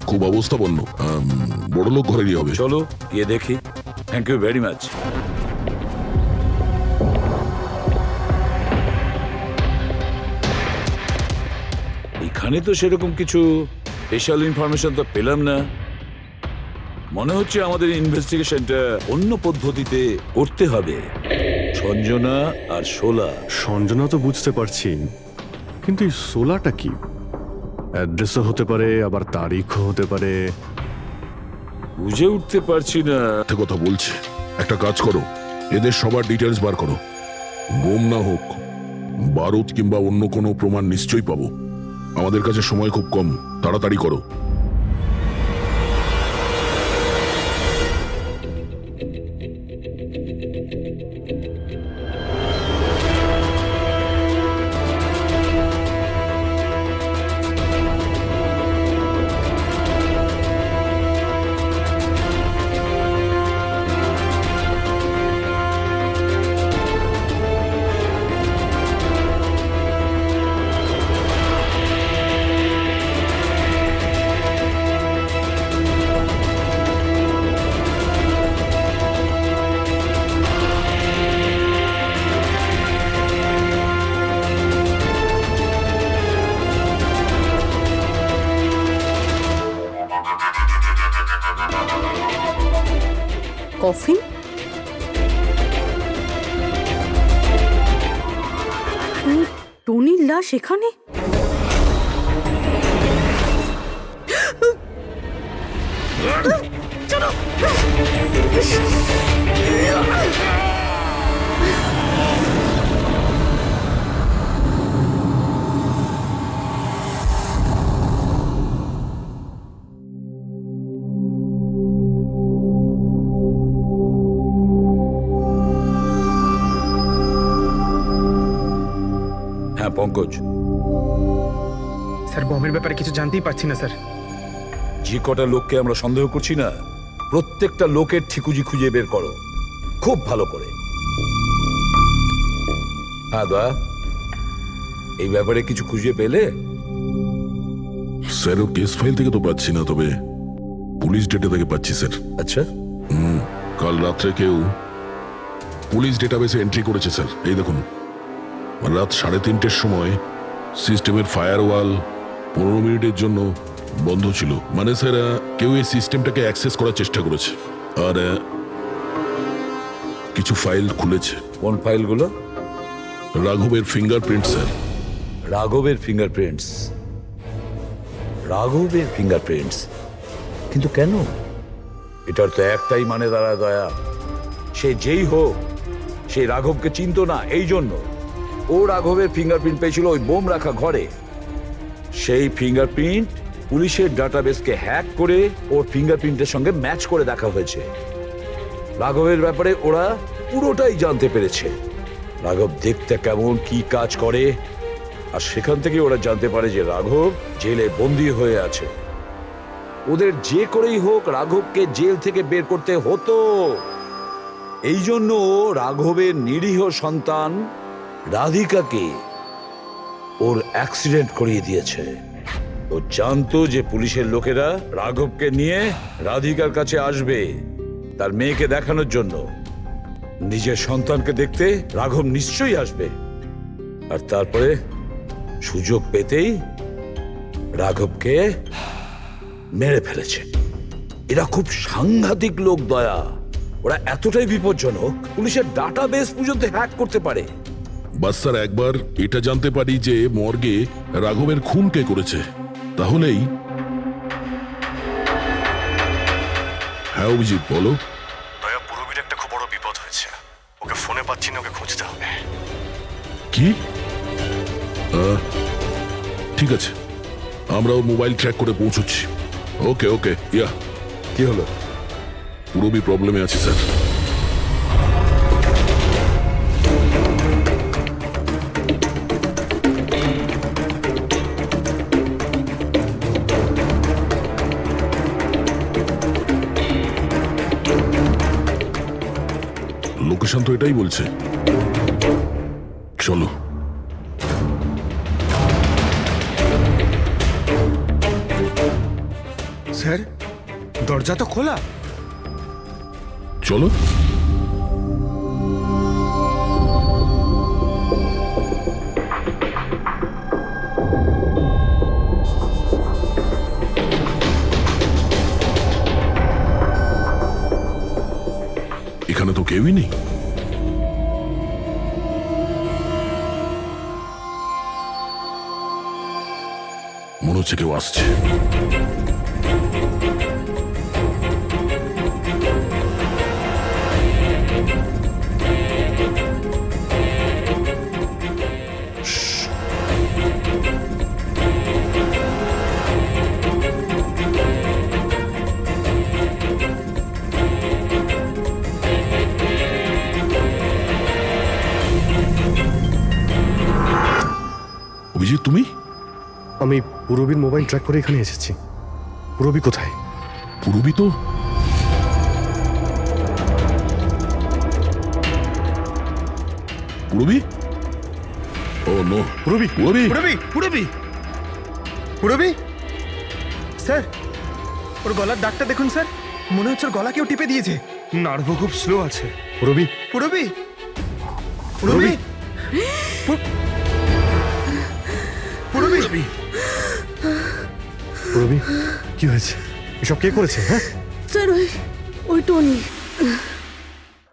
C: খুব অবস্থাপন্ন, বড়লোক ঘরেরই হবে।
A: চলো গিয়ে দেখি। Thank you very much. এখানে তো সেরকম কিছু স্পেশাল ইনফরমেশন তো পেলাম না। মনে হচ্ছে আমাদের ইনভেস্টিগেশনটা অন্য পদ্ধতিতে করতে হবে। সঞ্জনা আর শোলা।
E: সঞ্জনা তো বুঝতে পারছি, কিন্তু এই সোলাটা কি? অ্যাড্রেসও হতে পারে, আবার তারিখও হতে পারে।
A: বুঝে উঠতে পারছি না।
C: একটা কথা বলছি, একটা কাজ করো, এদের সবার ডিটেলস বার করো। বোম না হোক, বারুদ কিংবা অন্য কোনো প্রমাণ নিশ্চয়ই পাবো। আমাদের কাছে সময় খুব কম, তাড়াতাড়ি করো।
B: কফিন? টনির লাশ এখানে?
A: পঙ্কজ?
J: স্যার বমের ব্যাপারে কিছু জানতেই পারছি না স্যার।
A: যে কটা লোককে আমরা সন্দেহ করছি না, প্রত্যেকটা লোকের ঠিকুজি খুঁজে বের করো খুব ভালো করে। হ্যাঁ দয়া, এই ব্যাপারে কিছু খুঁজে পেলে?
C: স্যার ও কেস ফাইল থেকে তো পাচ্ছি না, তবে পুলিশ ডেটা থেকে পাচ্ছি স্যার।
A: আচ্ছা,
C: কাল রাত্রে কেউ পুলিশ ডেটাবেসে এন্ট্রি করেছে স্যার। এই দেখুন, রাত 3:30-র সময় সিস্টেমের ফায়ারওয়াল 15 মিনিটের জন্য বন্ধ ছিল। মানে স্যার কেউ এই সিস্টেমটাকে অ্যাক্সেস করার চেষ্টা করেছে আর কিছু ফাইল খুলেছে।
A: কোন ফাইলগুলো?
C: রাঘবের ফিঙ্গারপ্রিন্ট স্যার।
A: রাঘবের ফিঙ্গারপ্রিন্টস? রাঘবের ফিঙ্গারপ্রিন্টস? কিন্তু কেন? এটার তো একটাই মানে দাঁড়ায় দয়া, সে যেই হোক সেই রাঘবকে চিনতো না, এই জন্য ও রাঘবের ফিঙ্গারপ্রিন্ট পেয়েছিল ওই বোম রাখা ঘরে। সেই ফিঙ্গারপ্রিন্ট পুলিশের ডাটাবেসকে হ্যাক করে ওর ফিঙ্গারপ্রিন্টের সঙ্গে ম্যাচ করে দেখা হয়েছে। রাঘবের ব্যাপারে ওরা পুরোটাই জানতে পেরেছে, রাঘব দেখতে কেমন, কি কাজ করে, আর সেখান থেকে ওরা জানতে পারে যে রাঘব জেলে বন্দী হয়ে আছে। ওদের যে করেই হোক রাঘবকে জেল থেকে বের করতে হতো। এই জন্য রাঘবের নিরীহ সন্তান রাধিকাকে ওর অ্যাক্সিডেন্ট করিয়ে দিয়েছে। ও জানতো যে পুলিশের লোকেরা রাঘবকে নিয়ে রাধিকার কাছে আসবে তার মেয়েকে দেখানোর জন্য। নিজের সন্তানকে দেখতে রাঘব নিশ্চয়ই আসবে, আর তারপরে সুযোগ পেতেই রাঘবকে মেরে ফেলেছে। এরা খুব সাংঘাতিক লোক দয়া, ওরা এতটাই বিপজ্জনক পুলিশের ডাটাবেস পর্যন্ত হ্যাক করতে পারে।
C: বাস স্যার একবার এটা জানতে পারি যে মর্গে রাঘবের খুন কে করেছে, তাহলেই। হ্যাঁ অভিজিৎ বলো।
E: দয়া, পুরবীর একটা খুব বড় বিপদ হয়েছে, ওকে ফোনে পাচ্ছি না, ওকে খুঁজতে হবে।
C: কি? ঠিক আছে, আমরাও মোবাইল ট্র্যাক করে পৌঁছচ্ছি। ওকে ওকে। ইয়া,
A: কি হলো?
C: পুরবী প্রবলেমে আছে স্যার। লোকেশন তো এটাই বলছে। চলো।
D: স্যার দরজা তো খোলা।
C: চলো। এখানে তো কেউই নেই। মনে হচ্ছে কেউ আসছে। অভিজিৎ তুমি?
E: আমি পুরবীর মোবাইল ট্র্যাক করে এখানে এসেছি। পুরবী কোথায়?
C: পুরবী তো পুরবী? ও নো।
E: পুরবী,
C: পুরবী,
D: পুরবী পুরবী পুরবী স্যার, ওর গলার দাগটা দেখুন স্যার, মনে হচ্ছে ওর গলা কেউ টিপে দিয়েছে। নার্ভও খুব স্লো আছে।
E: পুরবী,
D: পুরবী পুরবী পুরবী
E: পুরবী, কি হয়েছে? এসব কে করেছে? হ্যাঁ
B: স্যার ওই টনি,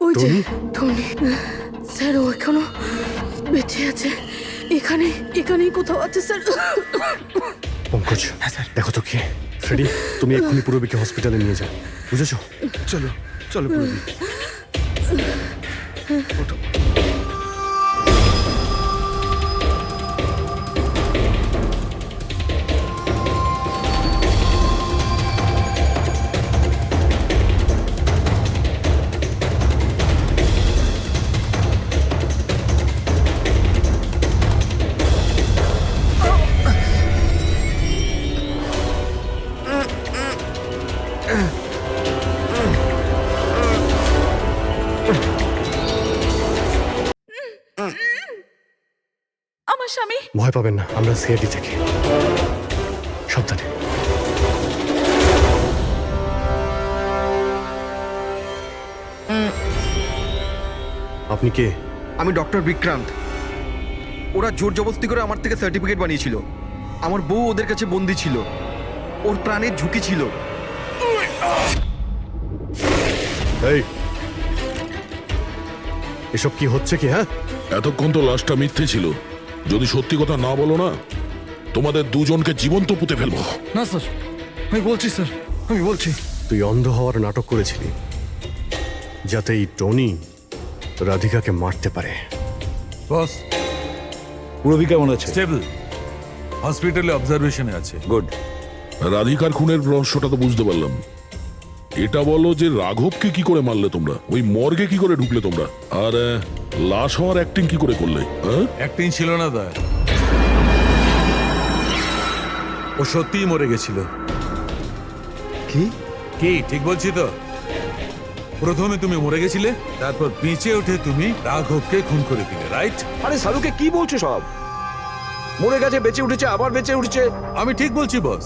B: ওই যে টনি স্যার, ও এখনো বেঁচে আছে। এখানেই কোথাও আছে স্যার।
E: পঙ্কজ, হ্যাঁ স্যার, দেখো তো কে। ফ্রেডি, তুমি এক্ষুনি পুরবীকে হসপিটালে নিয়ে যাও, বুঝেছো?
D: চলো চলো পুরবী।
E: ভয় পাবেন না, আমরা সিআইডি থেকে। সাবধানে। আপনি কে?
G: আমি ডক্টর বিক্রান্ত। ওরা জোর জবরদস্তি করে আমার থেকে সার্টিফিকেট বানিয়েছিল। আমার বউ ওদের কাছে বন্দি ছিল, ওর প্রাণের ঝুঁকি ছিল।
E: এই, এসব কি হচ্ছে কি? হ্যাঁ,
C: এতক্ষণ তো লাশটা মিথ্যে ছিল। যদি সত্যি কথা না বলো না, তোমাদের দুজনকে জীবন্ত পুঁতে ফেলবো।
H: না স্যার, আমি বলছি স্যার, আমি বলছি।
E: তুই অন্ধ হওয়ার নাটক করেছিলি যাতে এই টনি রাধিকাকে মারতে পারে।
M: বস,
A: পুরবি কেমন আছে?
M: স্টেবল, হসপিটালে অবজারভেশনে আছে।
A: গুড।
C: রাধিকার খুনের রহস্যটা তো বুঝতে পারলাম। এটা বলো যে রাঘবকে কি করে মারলে তোমরা? ওই মর্গে কি করে ঢুকলে তোমরা? আর লাশ হওয়ার অ্যাক্টিং কি করে করলে?
M: অ্যাক্টিং ছিল না দা, ও সত্যিই মরে গেছিল।
G: কি?
M: কি ঠিক বলছি তো? প্রথমে তুমি মরে গেছিলে, তারপর বেঁচে উঠে তুমি রাঘবকে খুন করে দিলে, রাইট?
A: আরে সালুকে কি বলছো সব? মরে গেছে, বেঁচে উঠেছে, আবার বেঁচে উঠছে।
M: আমি ঠিক বলছি বস।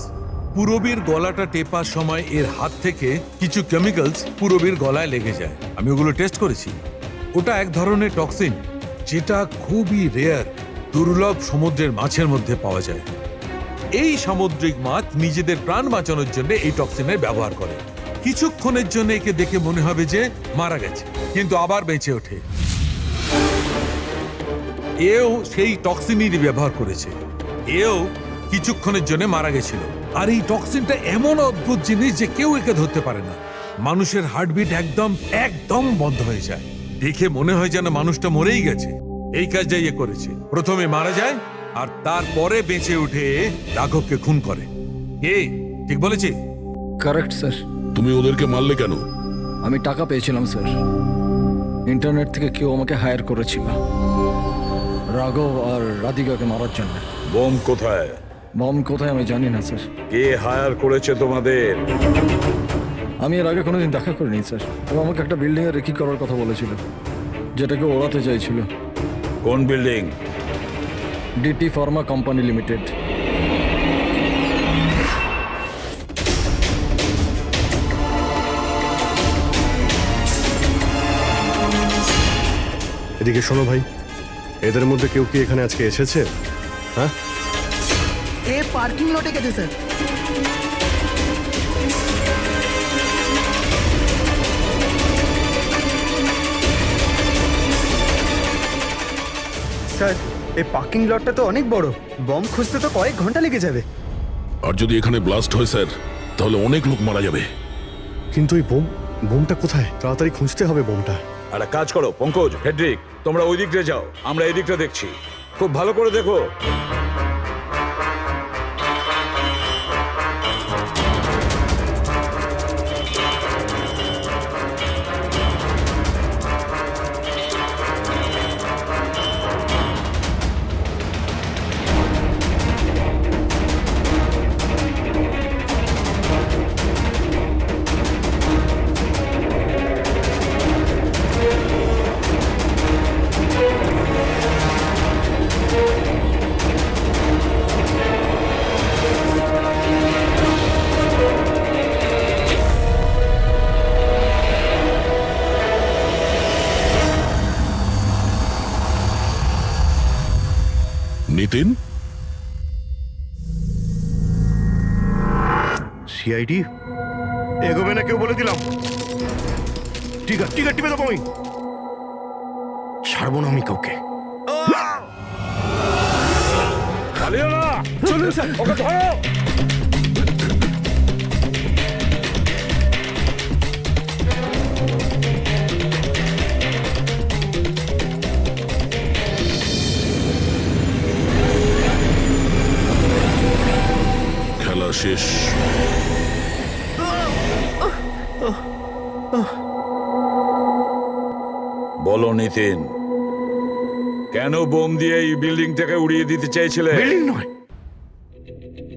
M: পুরবীর গলাটা টেপার সময় এর হাত থেকে কিছু কেমিক্যালস পুরবীর গলায় লেগে যায়। আমি ওগুলো টেস্ট করেছি। ওটা এক ধরনের টক্সিন, যেটা খুবই রেয়ার, দুর্লভ সমুদ্রের মাছের মধ্যে পাওয়া যায়। এই সামুদ্রিক মাছ নিজেদের প্রাণ বাঁচানোর জন্য এই টক্সিনের ব্যবহার করে। কিছুক্ষণের জন্য একে দেখে মনে হবে যে মারা গেছে, কিন্তু আবার বেঁচে ওঠে। এও সেই টক্সিনই ব্যবহার করেছে। এও কিছুক্ষণের জন্য মারা গেছিল। আর এই টক্সিনটা এমন অদ্ভুত জিনিস যে কেউ একে ধরতে পারে না। মানুষের হার্টবিট একদম একদম বন্ধ হয়ে যায়। দেখে মনে হয় যেন মানুষটা মরেই গেছে। এই কাজটাই এ করেছে। প্রথমে মারা যায় আর তারপরে বেঁচে উঠে রাঘবকে খুন করে। কে ঠিক বলেছি?
H: Correct sir.
C: তুমি ওদেরকে মারলে কেন?
H: আমি টাকা পেয়েছিলাম স্যার। ইন্টারনেট থেকে কেউ আমাকে হায়ার করেছিল রাঘব আর রাধিকাকে মারার জন্য।
A: বোম কোথায়?
H: বম কোথায় আমি জানি না স্যার।
A: কে হায়ার করেছে তোমাদের?
H: আমি এর আগে কোনোদিন দেখা করিনি স্যার। ও আমাকে একটা বিল্ডিংয়ে রেকি করার কথা বলেছিল, যেটাকে ওড়াতে চাইছিল।
A: কোন building?
H: DT pharma company limited.
E: এদিকে শোনো ভাই, এদের মধ্যে কেউ কি এখানে আজকে এসেছে? হ্যাঁ,
H: এ পার্কিং লটে গেছে স্যার।
G: স্যার, এই পার্কিং লটটা তো অনেক বড়। বম খুঁজতে তো কয়েক ঘন্টা লেগে যাবে।
C: আর যদি এখানে ব্লাস্ট হয় স্যার, তাহলে অনেক লোক মারা যাবে।
E: কিন্তু এই বোমটা কোথায়? তাড়াতাড়ি খুঁজতে হবে বোমটা।
A: একটা কাজ করো পঙ্কজ, হেড্রিক, তোমরা ওই দিকটা যাও, আমরা এই দিকটা দেখছি। খুব ভালো করে দেখো।
C: নিতিন,
L: সিআইডি এগোবে না কেউ বলে দিলাম। ঠিক আছে টিপে দেবো আমি। ছাড়বো না আমি কাউকে।
A: পালিও না। চলুন স্যার, ওকে ধরো।
C: খেলা শেষ।
A: বলো নিতিন, কেন বোম দিয়ে এই বিল্ডিংটাকে উড়িয়ে দিতে চাইছিলে?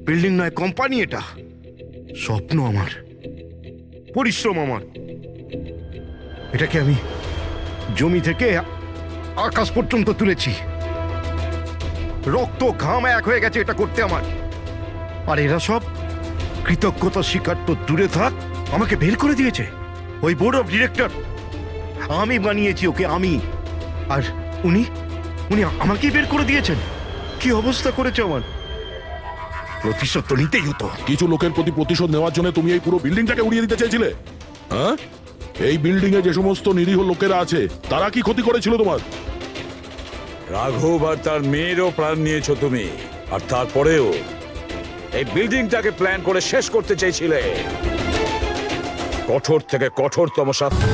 L: বিল্ডিং নয় কোম্পানি। এটা স্বপ্ন আমার, পরিশ্রম আমার। এটাকে আমি জমি থেকে আকাশ পর্যন্ত তুলেছি। রক্ত ঘাম এক হয়ে গেছে এটা করতে আমার। আর এরা সব কৃতজ্ঞতা স্বীকার তো দূরে থাক, আমাকে বের করে দিয়েছে ওই বোর্ড অফ ডিরেক্টর। আমি বানিয়েছি ওকে, আমি। আর উনি উনি আমাকেই বের করে দিয়েছেন। কি অবস্থা করেছে আমার! প্রতিশোধ তো নিতেই হতো।
C: কিছু লোকের প্রতি প্রতিশোধ নেওয়ার জন্য তুমি এই পুরো বিল্ডিংটাকে উড়িয়ে দিতে চেয়েছিলে? হ্যাঁ, এই বিল্ডিং এ যে সমস্ত নিরীহ লোকেরা আছে তারা কি ক্ষতি করেছিল তোমার?
A: রাঘব আর তার মেয়েরও প্রাণ নিয়েছো তুমি, আর তারপরেও এই বিল্ডিংটাকে প্ল্যান করে শেষ করতে চেয়েছিলে। কঠোর থেকে কঠোরতম শাস্তি।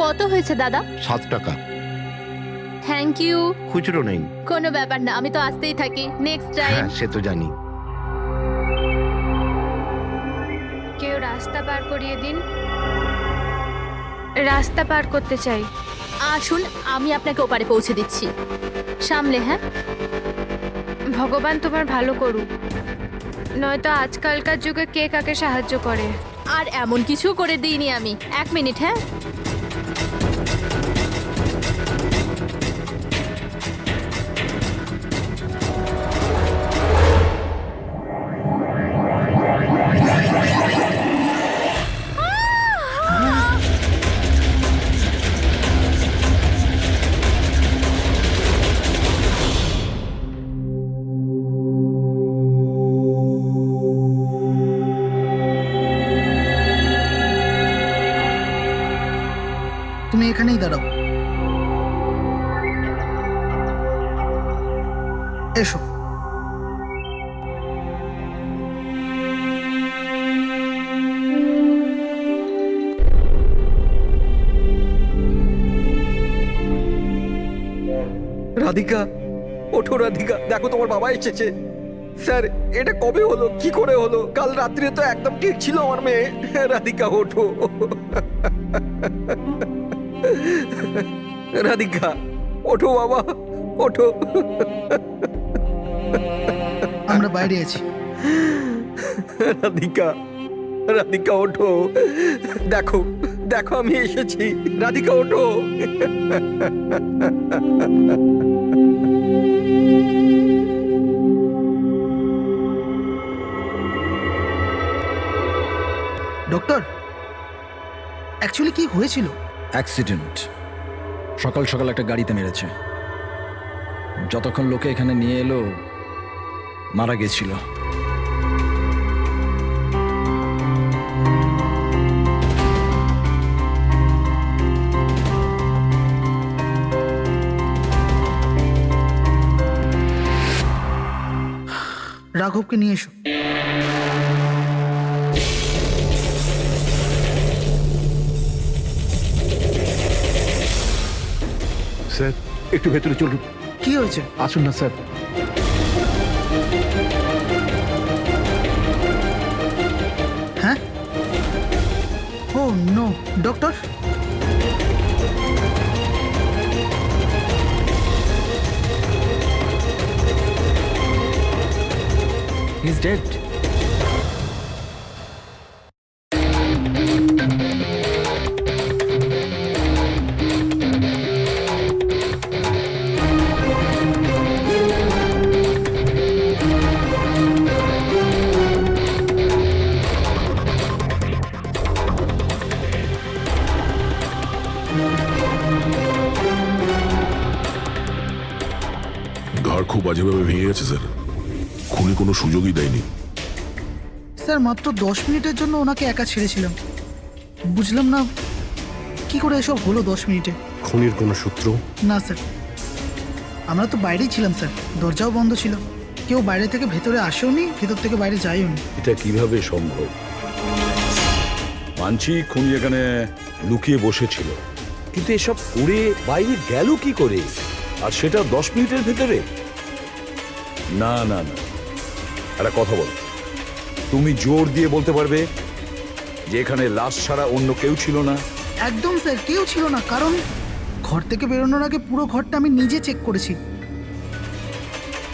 K: কত হয়েছে দাদা?
L: 7 টাকা।
K: Thank you.
L: খুচরো নেই।
K: কোনো ব্যাপার না, আমি তো আসতেই থাকি। Next time.
L: হ্যাঁ, সে তো জানি।
K: কেউ রাস্তা পার করিয়ে দিন। রাস্তা পার করতে চাই। আসুন, আমি আপনাকে ওপারে পৌঁছে দিচ্ছি। সামলে, হ্যাঁ? ভগবান তোমার ভালো করুক, নয়তো আজকালকার যুগে কে কাকে সাহায্য করে। আর এমন কিছু করে দিইনি আমি। 1 মিনিট, হ্যাঁ?
H: তুমি এখানেই দাঁড়াও। এসো।
G: রাধিকা, ওঠো রাধিকা, দেখো তোমার বাবা এসেছে। স্যার, এটা কবে হলো, কি করে হলো? কাল রাত্রে তো একদম ঠিক ছিল আমার মেয়ে। রাধিকা ওঠো। রাধিকা ওঠো বাবা, ওঠো।
H: আমরা বাইরে আছি।
G: রাধিকা, রাধিকা ওঠো। দেখো, দেখো আমি এসেছি। রাধিকা ওঠো।
H: ডক্টর, অ্যাকচুয়ালি কি হয়েছিল? অ্যাক্সিডেন্ট। সকাল সকাল একটা গাড়িতে মেরেছে। যতক্ষণ লোকে এখানে নিয়ে এলো মারা গেছিল। রাঘবকে নিয়ে এসো।
L: স্যার, একটু ভেতরে চলুন।
H: কি হয়েছে?
L: আসুন না স্যার।
H: হ্যাঁ? Oh no, doctor. He is dead.
C: ঘাড় খুব বাজেভাবে ভেঙে গেছে স্যার। খুনি কোনো সুযোগই দেয়নি।
H: স্যার, মাত্র 10 মিনিটের জন্য ওনাকে একা ছেড়েছিলাম। বুঝলাম না কি করে এসব হলো 10 মিনিটে?
E: খুনির কোনো সূত্র?
H: না স্যার, আমরা তো বাইরেই ছিলাম স্যার, দরজাও বন্ধ ছিল। কেউ বাইরে থেকে ভেতরে আসেওনি, ভেতর থেকে বাইরে যায়ওনি।
A: এটা কিভাবে সম্ভব? মানছি খুনি এখানে লুকিয়ে বসেছিল, কিন্তু এসব করে বাইরে গেল কি করে, আর সেটা 10 মিনিটের ভেতরে? না না না, একটা কথা বল, তুমি জোর দিয়ে বলতে পারবে যে এখানে লাশ ছাড়া অন্য কেউ ছিল না?
H: একদম স্যার, কেউ ছিল না, কারণ ঘর থেকে বেরোনোর আগে পুরো ঘরটা আমি নিজে চেক করেছি।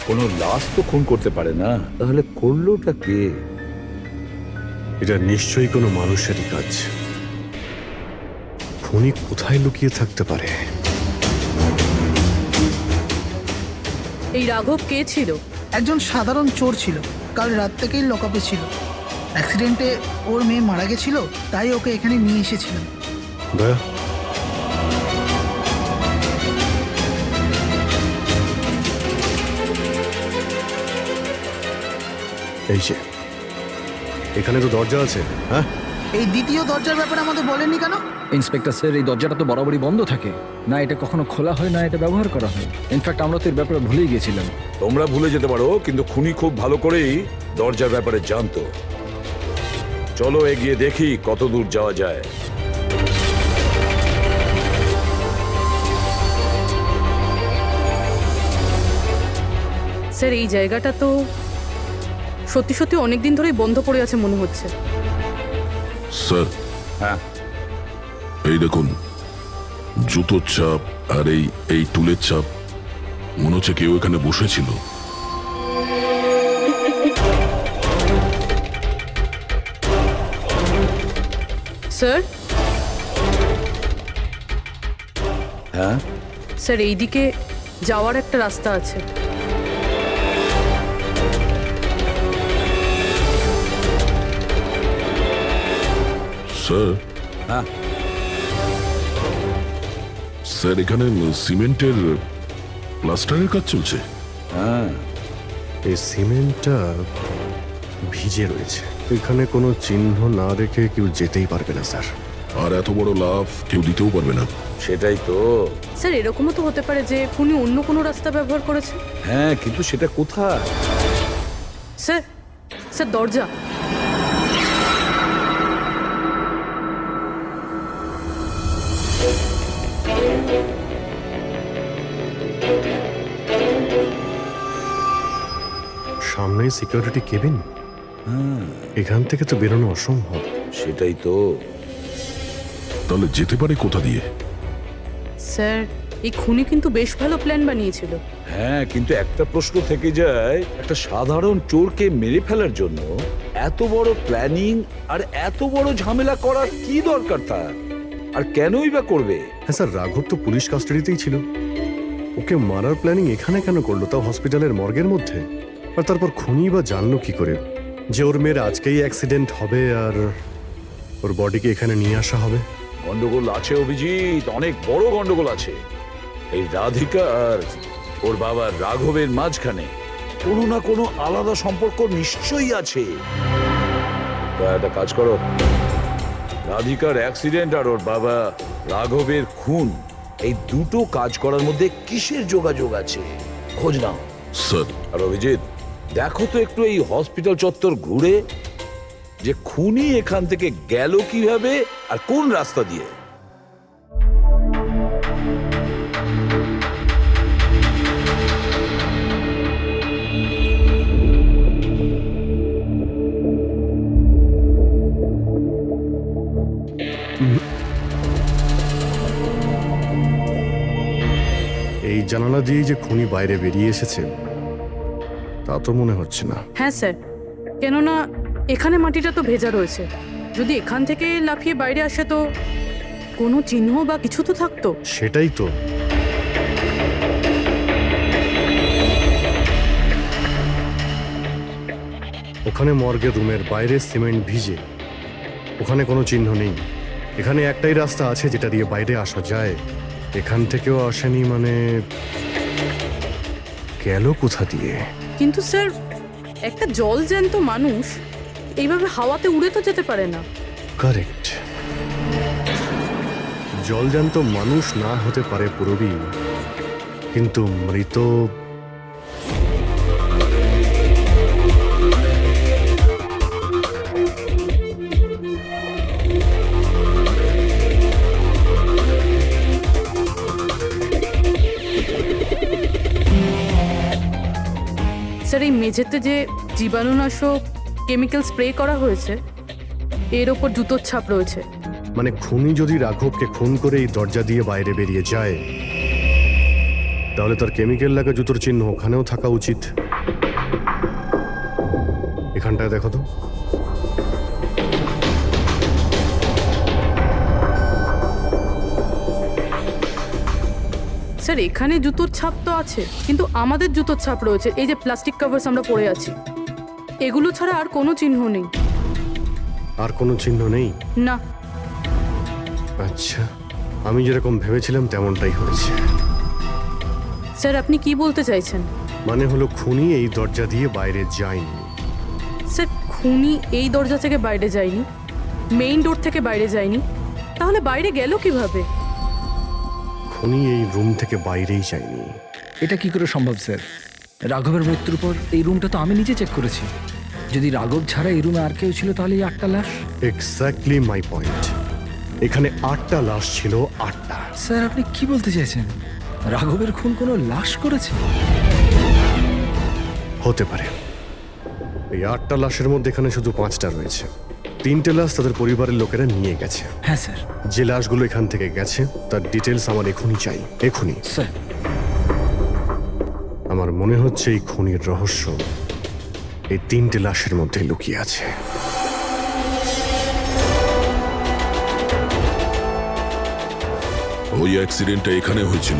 A: কোনো লাশ তো খুন করতে পারে না, তাহলে করলোটা কে?
E: এটা নিশ্চয়ই কোনো মানুষেরই কাজ। খুনি কোথায় লুকিয়ে থাকতে পারে?
B: এই রাঘব কে ছিল?
H: একজন সাধারণ চোর ছিল, কাল রাত থেকেই লকআপে ছিল। অ্যাক্সিডেন্টে ওর মেয়ে মারা গেছিল, তাই ওকে এখানে নিয়ে এসেছিলাম।
E: দয়া, এই যে এখানে তো দরজা আছে। হ্যাঁ,
H: এই দ্বিতীয় দরজার ব্যাপারে আমাদের বলেননি কেন?
O: ইন্সপেক্টর স্যার, এই দরজাটা তো বরাবরই বন্ধ থাকে, না এটা কখনো খোলা হয় না এটা ব্যবহার করা হয়। ইনফ্যাক্ট আমরা তো এর ব্যাপারে ভুলেই গেছিলাম।
A: তোমরা ভুলে যেতে পারো, কিন্তু খুনি খুব ভালো করেই দরজার ব্যাপারে জানতো। চলো এগিয়ে দেখি কত দূর যাওয়া যায়।
B: স্যার এই জায়গাটা তো সত্যি সত্যি অনেকদিন ধরেই বন্ধ পড়ে আছে মনে হচ্ছে।
C: স্যার,
A: হ্যাঁ,
C: এই দেখুন, জুতোর চাপ আর এই টুলের চাপ, মনে হচ্ছে কেউ এখানে বসেছিল।
B: স্যার,
A: হ্যাঁ,
B: স্যার এইদিকে যাওয়ার একটা রাস্তা আছে।
C: স্যার,
A: হ্যাঁ,
C: স্যার এখানে সিমেন্টের প্লাস্টারের কাজ চলছে।
A: হ্যাঁ,
E: এই সিমেন্টটা ভিজে রয়েছে। এখানে কোনো চিহ্ন না রেখে কেউ যেতেই পারবে না স্যার।
C: আর এত বড় লাভ কেউ দিতেও পারবে না।
A: সেটাই তো।
B: স্যার এরকমও তো হতে পারে যে খুনি অন্য কোনো রাস্তা ব্যবহার করেছে।
A: হ্যাঁ, কিন্তু সেটা কোথায়?
B: স্যার, স্যার দরজা।
E: সামনেই সিকিউরিটি কেবিন, এখান থেকে তো বেরোনো অসম্ভব।
A: সেটাই তো।
C: তাহলে যেতে পারে কোথা দিয়ে?
B: স্যার এই খুনি কিন্তু বেশ ভালো প্ল্যান বানিয়েছিল।
A: হ্যাঁ, কিন্তু একটা প্রশ্ন থেকে যায়, একটা সাধারণ চোরকে মেরে ফেলার জন্য এত বড় প্ল্যানিং আর এত বড় ঝামেলা করার কি দরকার তার? আর কেনই বা করবে?
E: হ্যাঁ স্যার, রাঘব তো পুলিশ কাস্টাডিতেই ছিল। ওকে মারার প্ল্যানিং এখানে কেন করলো, তাও হসপিটালের মর্গের মধ্যে? আর তারপর খুনি বা জানলো কি করে যে ওর মেয়ের আজকেই অ্যাক্সিডেন্ট হবে আর ওর বডিকে এখানে নিয়ে আসা হবে?
A: গন্ডগোল আছে অভিজিৎ, অনেক বড় গন্ডগোল আছে। এই রাধিকা আর ওর বাবা রাঘবের মাঝখানে কোনো না কোনো আলাদা সম্পর্ক নিশ্চয়ই আছে। তা একটা কাজ করো, রাধিকার অ্যাক্সিডেন্ট আর ওর বাবা রাঘবের খুন, এই দুটো কাজ করার মধ্যে কিসের যোগাযোগ আছে খোঁজ নাও।
C: স্যার,
A: আর অভিজিৎ, দেখো তো একটু এই হসপিটাল চত্বর ঘুরে যে খুনি এখান থেকে গেল কিভাবে আর কোন রাস্তা দিয়ে।
E: এই জানালা দিয়ে যে খুনি বাইরে বেরিয়ে এসেছে তা তো মনে হচ্ছে না।
B: হ্যাঁ স্যার, কেননা এখানে মাটিটা তো ভেজা রয়েছে। যদি এখান থেকে লাফিয়ে বাইরে আসে তো কোনো চিহ্ন বা কিছু তো থাকতো।
E: সেটাই তো। ওখানে মর্গের রুমের বাইরে সিমেন্ট ভিজে, ওখানে কোনো চিহ্ন নেই। এখানে একটাই রাস্তা আছে যেটা দিয়ে বাইরে আসা যায়। এখান থেকেও আসেনি, মানে গেল কোথা দিয়ে?
B: কিন্তু স্যার একটা জল জ্যান্ত মানুষ এইভাবে হাওয়াতে উড়ে তো যেতে পারে না।
E: কারেক্ট। জলজ্যান্ত মানুষ না হতে পারে পুরবী, কিন্তু মৃত
B: স্যার এই মেঝেতে যে জীবাণুনাশক কেমিক্যাল স্প্রে করা হয়েছে এর ওপর জুতোর ছাপ রয়েছে।
E: মানে খুনি যদি রাঘবকে খুন করে এই দরজা দিয়ে বাইরে বেরিয়ে যায়, তাহলে তার কেমিক্যাল লাগা জুতোর চিহ্ন ওখানেও থাকা উচিত। এখানটায় দেখো তো।
B: স্যার এখানে জুতোর ছাপ তো আছে, কিন্তু আমাদের জুতোর ছাপ রয়েছে। এই যে প্লাস্টিক কভার্স আমরা পরে আছি, এগুলো ছাড়া আর কোনো চিহ্ন নেই।
E: আর কোনো চিহ্ন নেই?
B: না।
E: আচ্ছা, আমি যেরকম ভেবেছিলাম তেমনটাই হয়েছে।
B: স্যার আপনি কি বলতে চাইছেন?
E: মানে হলো খুনি এই দরজা দিয়ে বাইরে যায়নি।
B: স্যার খুনি এই দরজা থেকে বাইরে যায়নি, মেইন ডোর থেকে বাইরে যায়নি, তাহলে বাইরে গেল কিভাবে?
E: খুনি এই রুম থেকে বাইরেই যায়নি।
O: এটা কি করে সম্ভব স্যার? রাঘবের মৃত্যুর পর এই রুমটা তো আমি নিজে চেক করেছি। যদি রাঘব ছাড়া এই রুমে আর কেউ ছিল তাহলে এই 8টা লাশ।
E: Exactly my point. এখানে 8টা লাশ ছিল, 8টা।
O: স্যার আপনি কি বলতে চাইছেন? রাঘবের খুন কোনো লাশ করেছে?
E: হতে পারে। এই 8টা লাশের মধ্যে এখানে শুধু 5টা রয়েছে। 3টে লাশ তাদের পরিবারের লোকেরা নিয়ে গেছে।
O: হ্যাঁ স্যার।
E: যে লাশগুলো এখান থেকে গেছে তার ডিটেলস আমার এখনই চাই, এখনই।
O: স্যার
E: আমার মনে হচ্ছে এই খুনির রহস্য এই 3টে লাশের মধ্যে লুকিয়ে আছে।
C: ওই অ্যাক্সিডেন্টটা এখানে হয়েছিল।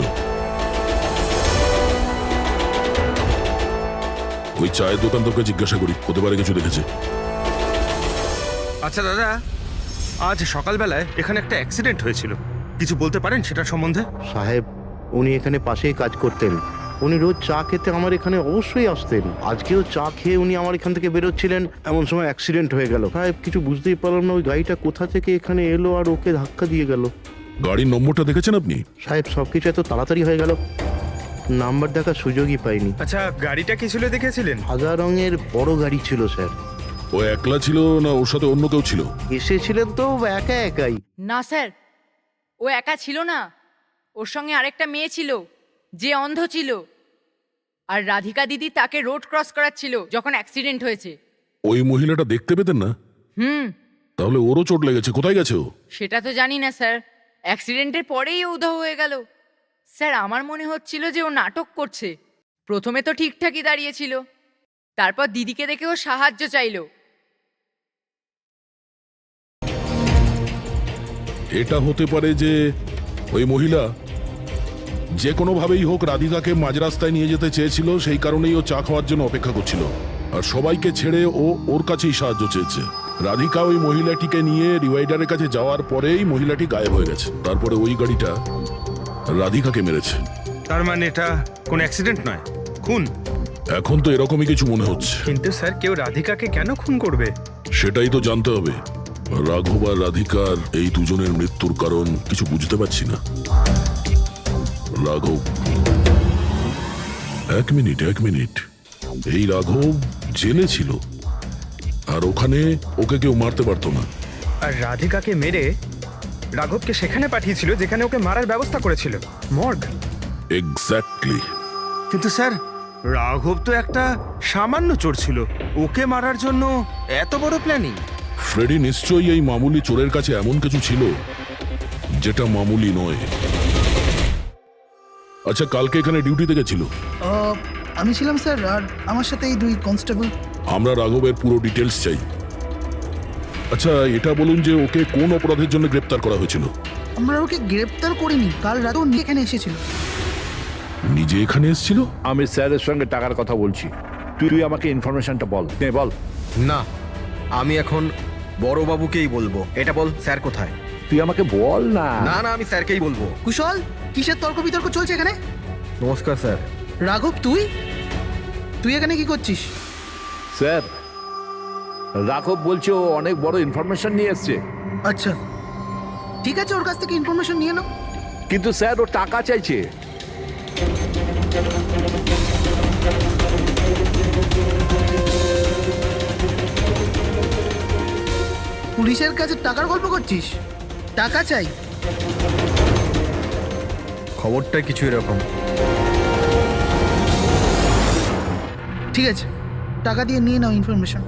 C: ওই চায়ের দোকানদারকে জিজ্ঞাসা করি, হতে পারে কিছু দেখেছে।
D: আচ্ছা দাদা, আজ সকালবেলায় এখানে একটা অ্যাক্সিডেন্ট হয়েছিল, কিছু বলতে পারেন সেটার সম্বন্ধে?
L: সাহেব, উনি এখানে পাশেই কাজ করতেন। উনি রোজ চা খেতে আমার এখানে অবশ্যই আসতেন। আজকেও চা খেয়ে উনি আমার এখান থেকে বেরোচ্ছিলেন, এমন সময় অ্যাক্সিডেন্ট হয়ে গেল। সাহেব কিছু বুঝতেই পারলাম না ওই গাড়িটা কোথা থেকে এখানে এলো আর ওকে ধাক্কা দিয়ে গেল।
C: গাড়ির নম্বরটা দেখেছেন আপনি?
L: সাহেব সবকিছু এত তাড়াতাড়ি হয়ে গেল, নাম্বার দেখার সুযোগই পাইনি।
J: আচ্ছা গাড়িটা কি ছিল দেখেছিলেন?
L: সাদা রঙের বড় গাড়ি ছিল স্যার।
C: ও একলা ছিল না ওর সাথে অন্য কেউ ছিল?
L: এসেছিলেন তো একা একাই।
P: না স্যার, ও একা ছিল না, ওর সঙ্গে আরেকটা মেয়ে ছিল যে অন্ধ ছিল, আর রাধিকা দিদি তাকে রোড ক্রস করাচ্ছিল যখন অ্যাক্সিডেন্ট হয়েছে।
C: ওই মহিলাটা দেখতে পেতেন না? তাহলে ওরও চোট লেগেছে। কোথায় গেছে ও?
P: সেটা তো জানি না স্যার, অ্যাক্সিডেন্টের পরেই ও উধাও হয়ে গেল। স্যার আমার মনে হচ্ছিল যে ও নাটক করছে। প্রথমে তো ঠিকঠাকই দাঁড়িয়েছিল, তারপর দিদিকে দেখে ও সাহায্য চাইলো।
C: এটা হতে পারে যে ওই মহিলা যে কোনোভাবেই হোক রাধিকাকে মাঝ রাস্তায় নিয়ে যেতে চেয়েছিল, সেই কারণেই ও চা খাওয়ার জন্য অপেক্ষা করছিল, আর সবাইকে ছেড়ে ও ওর কাছেই সাহায্য চেয়েছে। রাধিকা ওই মহিলাটিকে নিয়ে ডিভাইডারের কাছে যাওয়ার পরেই মহিলাটি গায়েব হয়ে গেছে। তারপরে ওই গাড়িটা রাধিকাকে মেরেছে।
D: তার মানে এটা কোনো অ্যাক্সিডেন্ট নয়, খুন।
C: এখন তো এরকমই কিছু মনে হচ্ছে।
J: কিন্তু স্যার কেউ রাধিকাকে কেন খুন করবে?
C: সেটাই তো জানতে হবে। রাঘব আর রাধিকার এই দুজনের মৃত্যুর কারণ কিছু বুঝতে পারছি না। রাঘব, এক মিনিট, এই রাঘব জেলে ছিল, আর ওখানে ওকে কেউ মারতে পারতো না।
J: আর রাধিকাকে মেরে রাঘবকে সেখানে পাঠিয়েছিল যেখানে ওকে মারার ব্যবস্থা করেছিল, মর্গ।
C: এক্স্যাক্টলি।
D: কিন্তু স্যার রাঘব তো একটা সামান্য চোর ছিল, ওকে মারার জন্য এত বড় প্ল্যানিং?
C: ফ্রেডি নিশ্চয়ই এই মামুলি চোরের কাছে এমন কিছু ছিল যেটা মামুলি নয়। আচ্ছা, কালকে এখানে ডিউটিতে গেছিল?
Q: আমি ছিলাম স্যার, আর আমার সাথে এই 2 কনস্টেবল।
C: আমরা রাঘবের পুরো ডিটেলস চাই। আচ্ছা এটা বলুন যে ওকে কোন অপরাধের জন্য গ্রেপ্তার করা হয়েছিল?
Q: আমরা ওকে গ্রেপ্তার করিনি, কাল রাতেও এখানে এসেছিল।
C: নিজে এখানে এসেছিল?
I: আমি স্যারের সঙ্গে টাকার কথা বলছি, তুই আমাকে ইনফরমেশনটা বল। বল।
G: না, আমি এখন বড়বাবুকেই বলবো। এটা বল, স্যার কোথায়?
I: তুই আমাকে বল না।
G: না না, আমি স্যারকেই বলবো।
Q: কুশল, কিসের তর্ক বিতর্ক চলছে এখানে?
G: নমস্কার স্যার।
Q: রাঘব, তুই এখানে কি করছিস?
I: স্যার, রাঘব বলছে ও অনেক বড় ইনফরমেশন নিয়ে এসছে।
Q: আচ্ছা, ঠিক আছে, ওর কাছ থেকে ইনফরমেশন নিয়ে নাও।
I: কিন্তু স্যার ও টাকা চাইছে।
Q: পুলিশের কাছে টাকার গল্প করছিস? টাকা চাই?
G: খবরটা কিছু এরকম।
Q: ঠিক আছে, টাকা দিয়ে নিয়ে নাও ইনফরমেশন।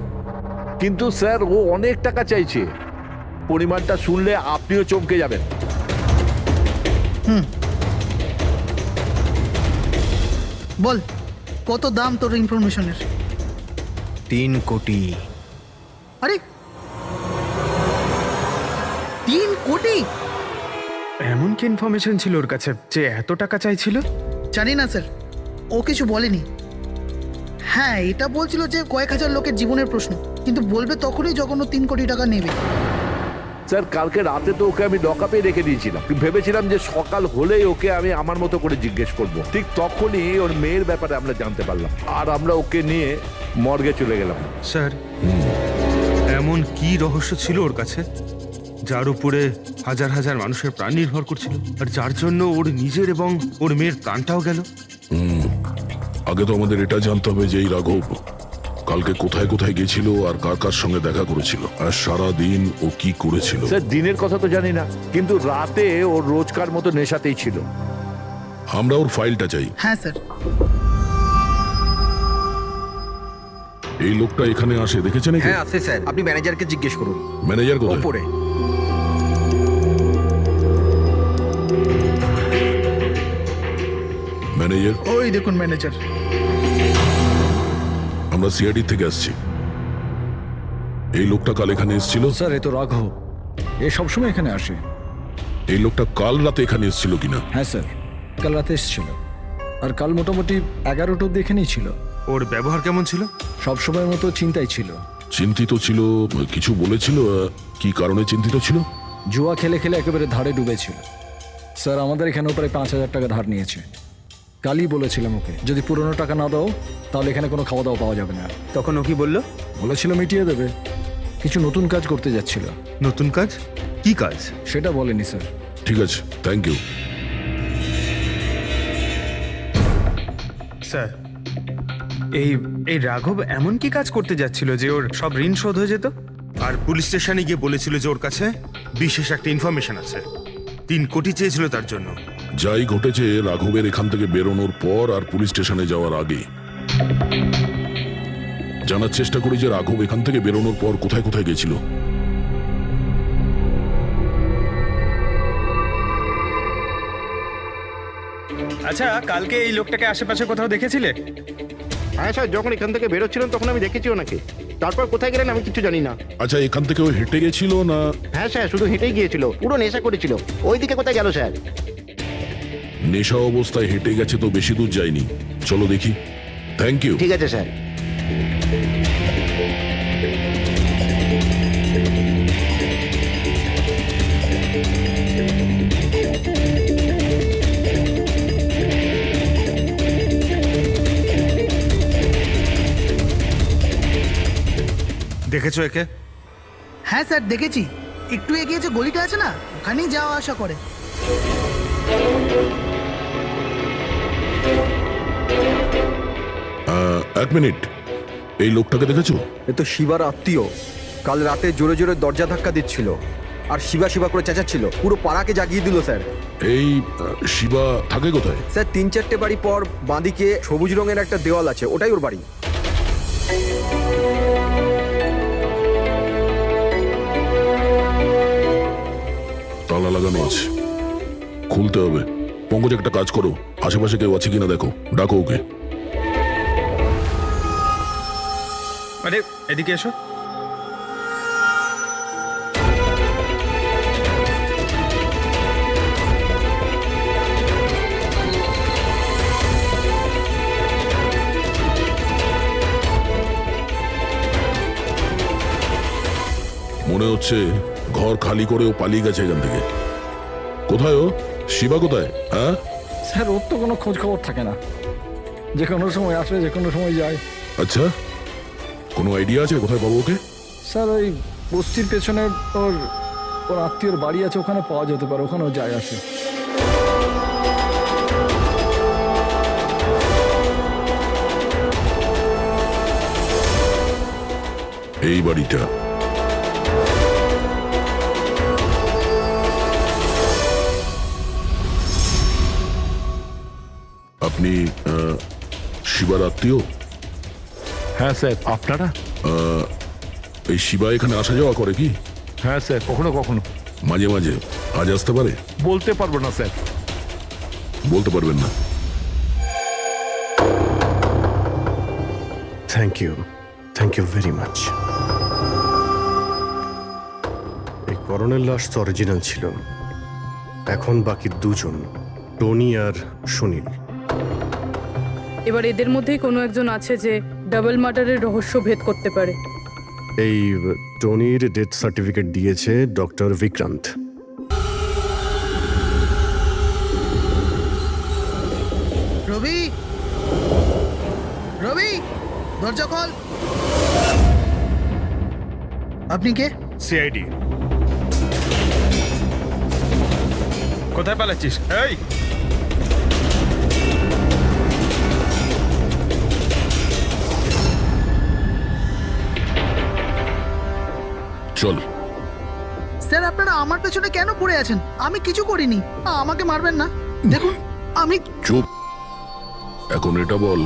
I: কিন্তু স্যার ও অনেক টাকা চাইছে, পরিমাণটা শুনলে আপনিও চমকে যাবেন।
Q: বল, কত দাম তোর ইনফরমেশনের?
G: 3 কোটি।
Q: আরে 3 কোটি?
J: এমন কি ইনফরমেশন ছিল ওর কাছে যে এত টাকা চাইছিল?
Q: জানি না স্যার, ও কিছু বলেনি। হ্যাঁ, এটা বলছিল যে কয়েক হাজার লোকের জীবনের প্রশ্ন, কিন্তু বলবে তখনই যখন ও 3 কোটি টাকা নেবে।
I: স্যার কালকে রাতে তো ওকে আমি লকআপে রেখে দিয়েছিলাম, ভেবেছিলাম যে সকাল হলেই ওকে আমি আমার মতো করে জিজ্ঞেস করব। ঠিক তখনই ওর মেয়ের ব্যাপারে আমরা জানতে পারলাম, আর আমরা ওকে নিয়ে মর্গে চলে গেলাম।
D: স্যার, এমন কি রহস্য ছিল ওর কাছে যার উপরে হাজার হাজার মানুষের প্রাণ নির্ভর করছিল, আর যার জন্য ওর নিজের এবং ওর মেয়ের প্রাণটাও গেল?
C: আগে তো আমাদের এটা জানতে হবে যে এই রাঘব কালকে কোথায় কোথায় গেছিল আর কার কার সঙ্গে দেখা করেছিল, আর সারা দিন ও কি করেছিল।
I: স্যার দিনের কথা তো জানি না, কিন্তু রাতে ওর রোজকার মতো নেশাতেই ছিল।
C: আমরা ওর ফাইলটা চাই।
Q: হ্যাঁ স্যার।
C: এই লোকটা এখানে আসে দেখেছেন নাকি?
G: হ্যাঁ আছে স্যার, আপনি ম্যানেজারকে জিজ্ঞেস করুন।
C: ম্যানেজার কোথায়?
G: উপরে।
C: ম্যানেজার?
Q: ওই দেখুন ম্যানেজার।
C: আমরা সিআইডি থেকে আসছি। এই লোকটা কাল এখানে এসেছিল?
H: স্যার এ তো রাঘব, এ সবসময় এখানে আসে।
C: এই লোকটা কাল রাতে এখানে এসেছিল কিনা?
H: হ্যাঁ স্যার, কাল রাতে এসেছিল, আর কাল মোটামুটি 11টা অব্দি এখানেই ছিল।
D: ওর ব্যবহার কেমন ছিল?
H: সবসময়ের মতো চিন্তায় ছিল।
C: চিন্তিত ছিল? কিছু বলেছিল? কি কারণে চিন্তিত ছিল?
H: জুয়া খেলে খেলে একেবারে ধারে ডুবেছিল। স্যার আমাদের এখানেও প্রায় 5,000 টাকা ধার নিয়েছে। কালই বলেছিলাম ওকে, যদি পুরনো টাকা না দাও তাহলে এখানে কোনো খাওয়া দাওয়া পাওয়া যাবে না।
J: তখন ও কি বললো?
H: বলেছিল মিটিয়ে দেবে। কিছু নতুন কাজ করতে যাচ্ছিল।
D: নতুন কাজ? কি কাজ?
H: সেটা বলেনি স্যার।
C: ঠিক আছে, থ্যাংক ইউ।
J: স্যার, এই রাঘব এমন কি কাজ করতে যাচ্ছিল যে ওর সব ঋণ শোধ হয়ে যেত?
D: আর পুলিশ স্টেশনে গিয়ে বলেছিল যে ওর কাছে বিশেষ একটা ইনফরমেশন আছে, 3 কোটি চেয়েছিল তার জন্য।
C: যাই ঘটেছে রাঘবের এখান থেকে বেরোনোর পর আর পুলিশ স্টেশনে যাওয়ার আগে জানার চেষ্টা করি যে রাঘব এখান থেকে বেরোনোর পর কোথায় কোথায় গেছিল।
J: আচ্ছা, কালকে এই লোকটাকে আশেপাশে কোথাও দেখেছিলে?
L: হ্যাঁ স্যার, যখন এখান থেকে বেরোচ্ছিলাম তখন আমি দেখেছি ওনাকে। তারপর কোথায় গেলেন আমি কিছু জানি না।
C: আচ্ছা, এখান থেকে ও হেঁটে গেছিল না?
L: হ্যাঁ স্যার, শুধু হেঁটেই গিয়েছিল, পুরো নেশা করেছিল। ওইদিকে কোথায় গেল স্যার?
C: নেশা অবস্থায় হেঁটে গেছে তো বেশি দূর যায়নি। চলো দেখি। Thank you.
L: ঠিক আছে স্যার।
D: দেখেছো একে?
Q: হ্যাঁ স্যার দেখেছি, একটু এগিয়ে যে গলিটা আছে না, ওখানেই যাওয়া আসা করে।
C: এক মিনিট, এই লোকটাকে দেখেছো?
G: এ তো শিবার আত্মীয়। কাল রাতে জোরে জোরে দরজা ধাক্কা দিচ্ছিল আর শিবা শিবা করে চেঁচাচ্ছিল, পুরো পাড়াকে জাগিয়ে দিল স্যার।
C: এই শিবা থাকে কোথায়?
G: স্যার 3-4টে বাড়ি পর বাঁদিকে সবুজ রঙের একটা দেওয়াল আছে, ওটাই ওর বাড়ি।
C: তালা লাগানো আছে, খুলতে হবে। পঙ্কজ একটা কাজ করো, আশেপাশে কেউ আছে কিনা দেখো, ডাকো ওকে।
J: আরে এদিকে এসো।
C: মনে হচ্ছে ঘর খালি করে ও পালিয়ে গেছে এখান থেকে। কোথায় ও? শিবা কোথায়? হ্যাঁ
H: স্যার, ওর তো কোনো খোঁজ খবর থাকে না, যে কোনো সময় আসে, যে কোনো সময় যায়।
C: আচ্ছা, কোনো আইডিয়া আছে কোথায় পাবো ওকে?
H: স্যার ওই বস্তির পেছনে ওর ওর আত্মীয়র বাড়ি আছে, ওখানে পাওয়া যেতে পারে, ওখানেও যায় আসে।
C: এই বাড়িটা আপনি শিবার আত্মীয়?
I: হ্যাঁ স্যার। আপনারা?
C: এই শিবা এখানে আসা যাওয়া করে কি?
I: হ্যাঁ স্যার, কখনো কখনো।
C: মাঝে মাঝে? আজ আসতে পারে?
I: বলতে পারবো না স্যার।
C: বলতে পারবেন না?
E: Thank you very much. এই করণের লাশ তো অরিজিনাল ছিল। এখন বাকি দুজন, টনি আর সুনীল।
B: এবার এদের মধ্যেই কোনো একজন আছে যে ডাবল মার্ডারের রহস্য ভেদ করতে পারে।
E: এই টনির ডেথ সার্টিফিকেট দিয়েছে ডক্টর বিক্রান্ত।
Q: রবি, রবি, দরজা খোল। আপনি কে?
J: সিআইডি। কোথায় পালাচ্ছিস? এই
C: চল।
Q: স্যার, আপনারা আমার পেছনে কেন পড়ে আছেন? আমি কিছু করিনি। আমাকে মারবেন না। দেখুন, আমি
C: চুপ। এখন এটা বল,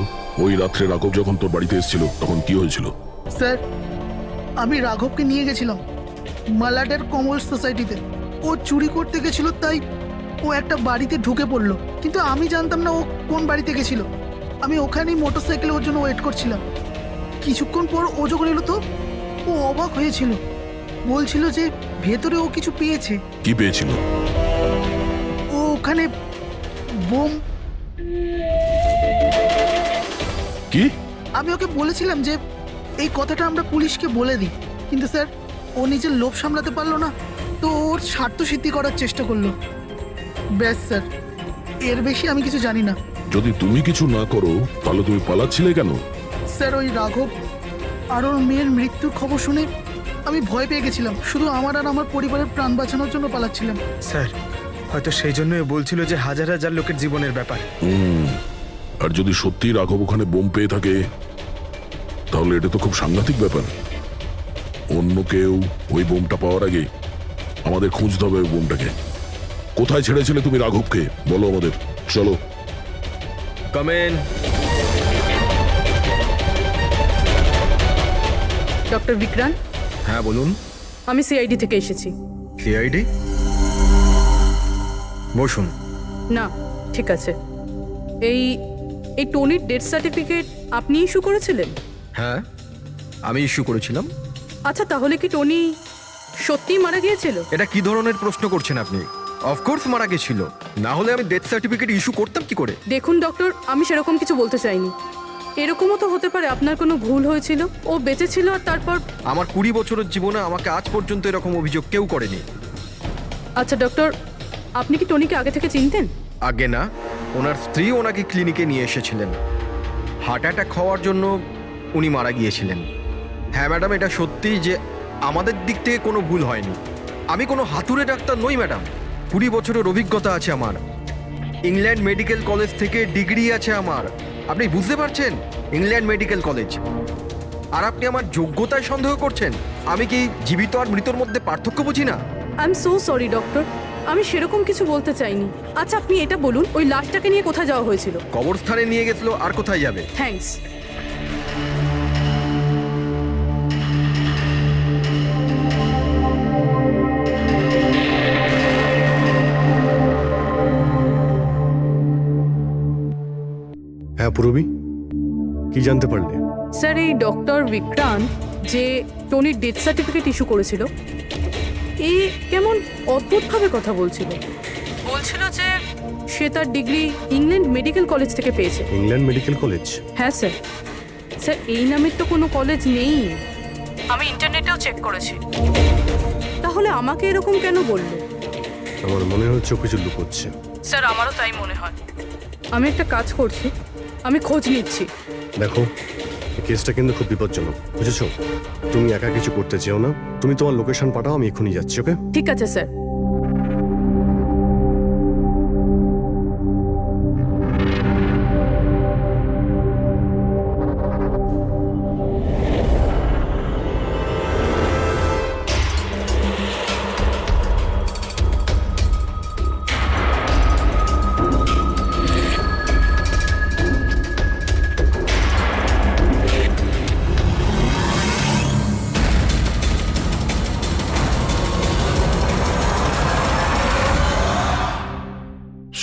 C: ওই রাত্রে রাঘব যখন তোর বাড়িতে এসেছিল তখন কি হয়েছিল?
Q: স্যার, আমি রাঘবকে নিয়ে গেছিলাম মালাডের কমল সোসাইটিতে। ও চুরি করতে গেছিল, তাই ও একটা বাড়িতে ঢুকে পড়লো, কিন্তু আমি জানতাম না ও কোন বাড়িতে গেছিল। আমি ওখানেই মোটরসাইকেলে ওর জন্য ওয়েট করছিলাম। কিছুক্ষণ পর ও যখন এলো তো ও অবাক হয়েছিল, বলছিল যে ভেতরে ও কিছু পেয়েছে।
C: কি পেয়েছিল?
Q: ও ওখানে বোম।
C: কি?
Q: আমি ওকে বলেছিলাম যে এই কথাটা আমরা পুলিশকে বলে দিই, কিন্তু স্যার ও নিজের লোভ সামলাতে পারলো না, তো ওর স্বার্থ সিদ্ধি করার চেষ্টা করলো। ব্যাস স্যার, এর বেশি আমি কিছু জানি না।
C: যদি তুমি কিছু না করো তাহলে তুমি পালাচ্ছিলে কেন?
Q: স্যার, ওই রাঘব আর ওর মেয়ের মৃত্যুর খবর শুনে আমি ভয় পেয়ে গেছিলাম। শুধু আমার আর আমার পরিবারের প্রাণ বাঁচানোর জন্য পালাচ্ছিলাম।
J: স্যার, হয়তো সেই জন্যই বলছিল যে হাজার হাজার লোকের জীবনের ব্যাপার।
C: আর যদি সত্যি রাঘব ওখানে বোম পেয়ে থাকে তাহলে এটা তো খুব সাংঘাতিক ব্যাপার। অন্য কেউ ওই বোমটা পাওয়ার আগে আমাদের খুঁজতে হবে ওই বোমটাকে। কোথায় ছেড়েছিলে তুমি রাঘবকে? বলো আমাদের। চলো।
D: কমেন।
B: ডক্টর বিক্রান্ত।
G: হ্যাঁ বলুন।
B: আমি সিআইডি থেকে এসেছি।
G: সিআইডি? বসুন।
B: না, ঠিক আছে। এই এই টনির ডেথ সার্টিফিকেট আপনি ইস্যু করেছিলেন?
G: হ্যাঁ, আমি ইস্যু করেছিলাম।
B: আচ্ছা, তাহলে কি টনি সত্যিই মারা গিয়েছিল?
G: এটা কি ধরনের প্রশ্ন করছেন আপনি? অফকোর্স মারা গেছিল, না হলে আমি ডেথ সার্টিফিকেট ইস্যু করতাম কি করে?
B: দেখুন ডক্টর, আমি সেরকম কিছু বলতে চাইনি। এরকমও তো হতে পারে আপনার কোনো ভুল হয়েছিল, ও বেঁচে ছিল আর তারপর।
G: আমার 20 বছরের জীবনে আমাকে আজ পর্যন্ত এরকম অভিযোগ কেউ করেনি।
B: আচ্ছা ডক্টর, আপনি কি টনিকে আগে থেকে চিনতেন?
G: আগে না, ওনার স্ত্রী ওনাকে ক্লিনিকে নিয়ে এসেছিলেন। হার্ট অ্যাটাক হওয়ার জন্য উনি মারা গিয়েছিলেন। হ্যাঁ ম্যাডাম, এটা সত্যি যে আমাদের দিক থেকে কোনো ভুল হয়নি। আমি কোনো হাতুড়ে ডাক্তার নই ম্যাডাম। 20 বছরের অভিজ্ঞতা আছে আমার। ইংল্যান্ড মেডিকেল কলেজ থেকে ডিগ্রি আছে আমার। আপনি বুঝতে পারছেন? England medical college. আর আপনি আমার যোগ্যতায় সন্দেহ করছেন? আমি কি জীবিত আর মৃতর মধ্যে পার্থক্য বুঝি না?
B: I am so sorry doctor, আমি সেরকম কিছু বলতে চাইনি। আচ্ছা, আপনি এটা বলুন, ওই লাশটাকে নিয়ে কোথায় যাওয়া হয়েছিল?
G: কবরস্থানে নিয়ে গেছিল, আর কোথায় যাবে?
B: থ্যাঙ্কস।
E: হ্যাঁ পূরবী, কি জানতে পারলে?
B: স্যার, এই ডক্টর বিক্রান্ত যে টনির ডেথ সার্টিফিকেট ইস্যু করেছিল, এই কেমন অদ্ভুতভাবে কথা বলছিল। বলছিল যে সে তার ডিগ্রি ইংল্যান্ড মেডিকেল কলেজ থেকে পেয়েছে।
E: England medical college?
B: হ্যাঁ স্যার। স্যার, এই নামের তো কোনো কলেজ নেই। আমি ইন্টারনেটেও চেক করেছি। তাহলে আমাকে এরকম কেন বললো?
E: আমার মনে হচ্ছে কিছু লুকোচ্ছে।
B: স্যার, আমারও তাই মনে হয়। আমি একটা কাজ করছি, আমি খোঁজ নিচ্ছি।
E: দেখো, এই কেসটা কিন্তু খুব বিপজ্জনক, বুঝেছো? তুমি একা কিছু করতে চেও না, তুমি তোমার লোকেশন পাঠাও, আমি এখনই যাচ্ছি, ওকে?
B: ঠিক আছে স্যার।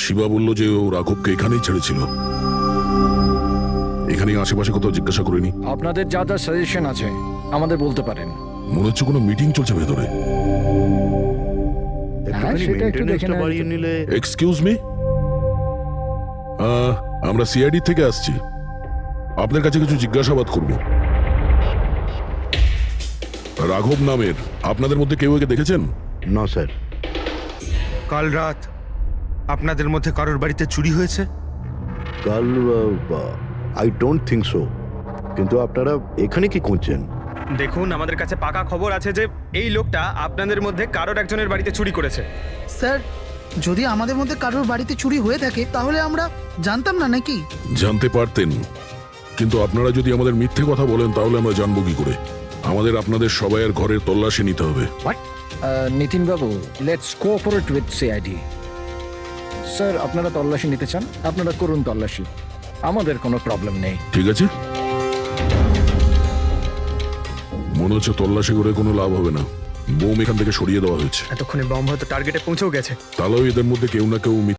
C: শিবা বলল যে ও রাঘবকে এখানেই ছেড়েছিল। এখানে আশেপাশে কোথাও জিজ্ঞাসা করিনি?
H: আপনাদের যা যা সাজেশন আছে আমাদের বলতে পারেন।
C: মনে হচ্ছে কোনো মিটিং চলছে ভেতরে।
H: হ্যাঁ, সেটা একটু দেখে নেওয়া যেত।
C: এক্সকিউজ মি, আমরা সিআইডি থেকে আসছি, আপনার কাছে কিছু জিজ্ঞাসাবাদ করব। রাঘব নামের আপনাদের মধ্যে কেউ একে দেখেছেন?
L: না স্যার।
D: কাল রাত আপনাদের মধ্যে কারোর বাড়িতে চুরি হয়েছে?
L: কাল আই ডোন্ট থিঙ্ক সো, কিন্তু আপনারা এখানে কি করছেন?
J: দেখুন, আমাদের কাছে পাকা খবর আছে যে এই লোকটা আপনাদের মধ্যে কারোর একজনের বাড়িতে চুরি করেছে।
Q: স্যার, যদি আমাদের মধ্যে কারোর বাড়িতে চুরি হয়ে থাকে তাহলে আমরা জানতাম না নাকি?
C: জানতে পারতেন, কিন্তু আপনারা যদি আমাদের মিথ্যে কথা বলেন তাহলে আমরা জানবো কি করে? আমাদের আপনাদের সবাইয়ের ঘরের তল্লাশি নিতে হবে।
H: নিতিন বাবু, let's cooperate with CID. Sir, আপনারা তল্লাশি নিতে চান, আপনারা করুন তল্লাশি, আমাদের কোনো প্রবলেম নেই।
C: ঠিক আছে, মনে হচ্ছে তল্লাশি করে কোনো লাভ হবে না। বোম এখান থেকে সরিয়ে দেওয়া হয়েছে।
J: এতক্ষণে বম হয়তো টার্গেটে পৌঁছেও গেছে।
C: তাহলেও এদের মধ্যে কেউ না কেউ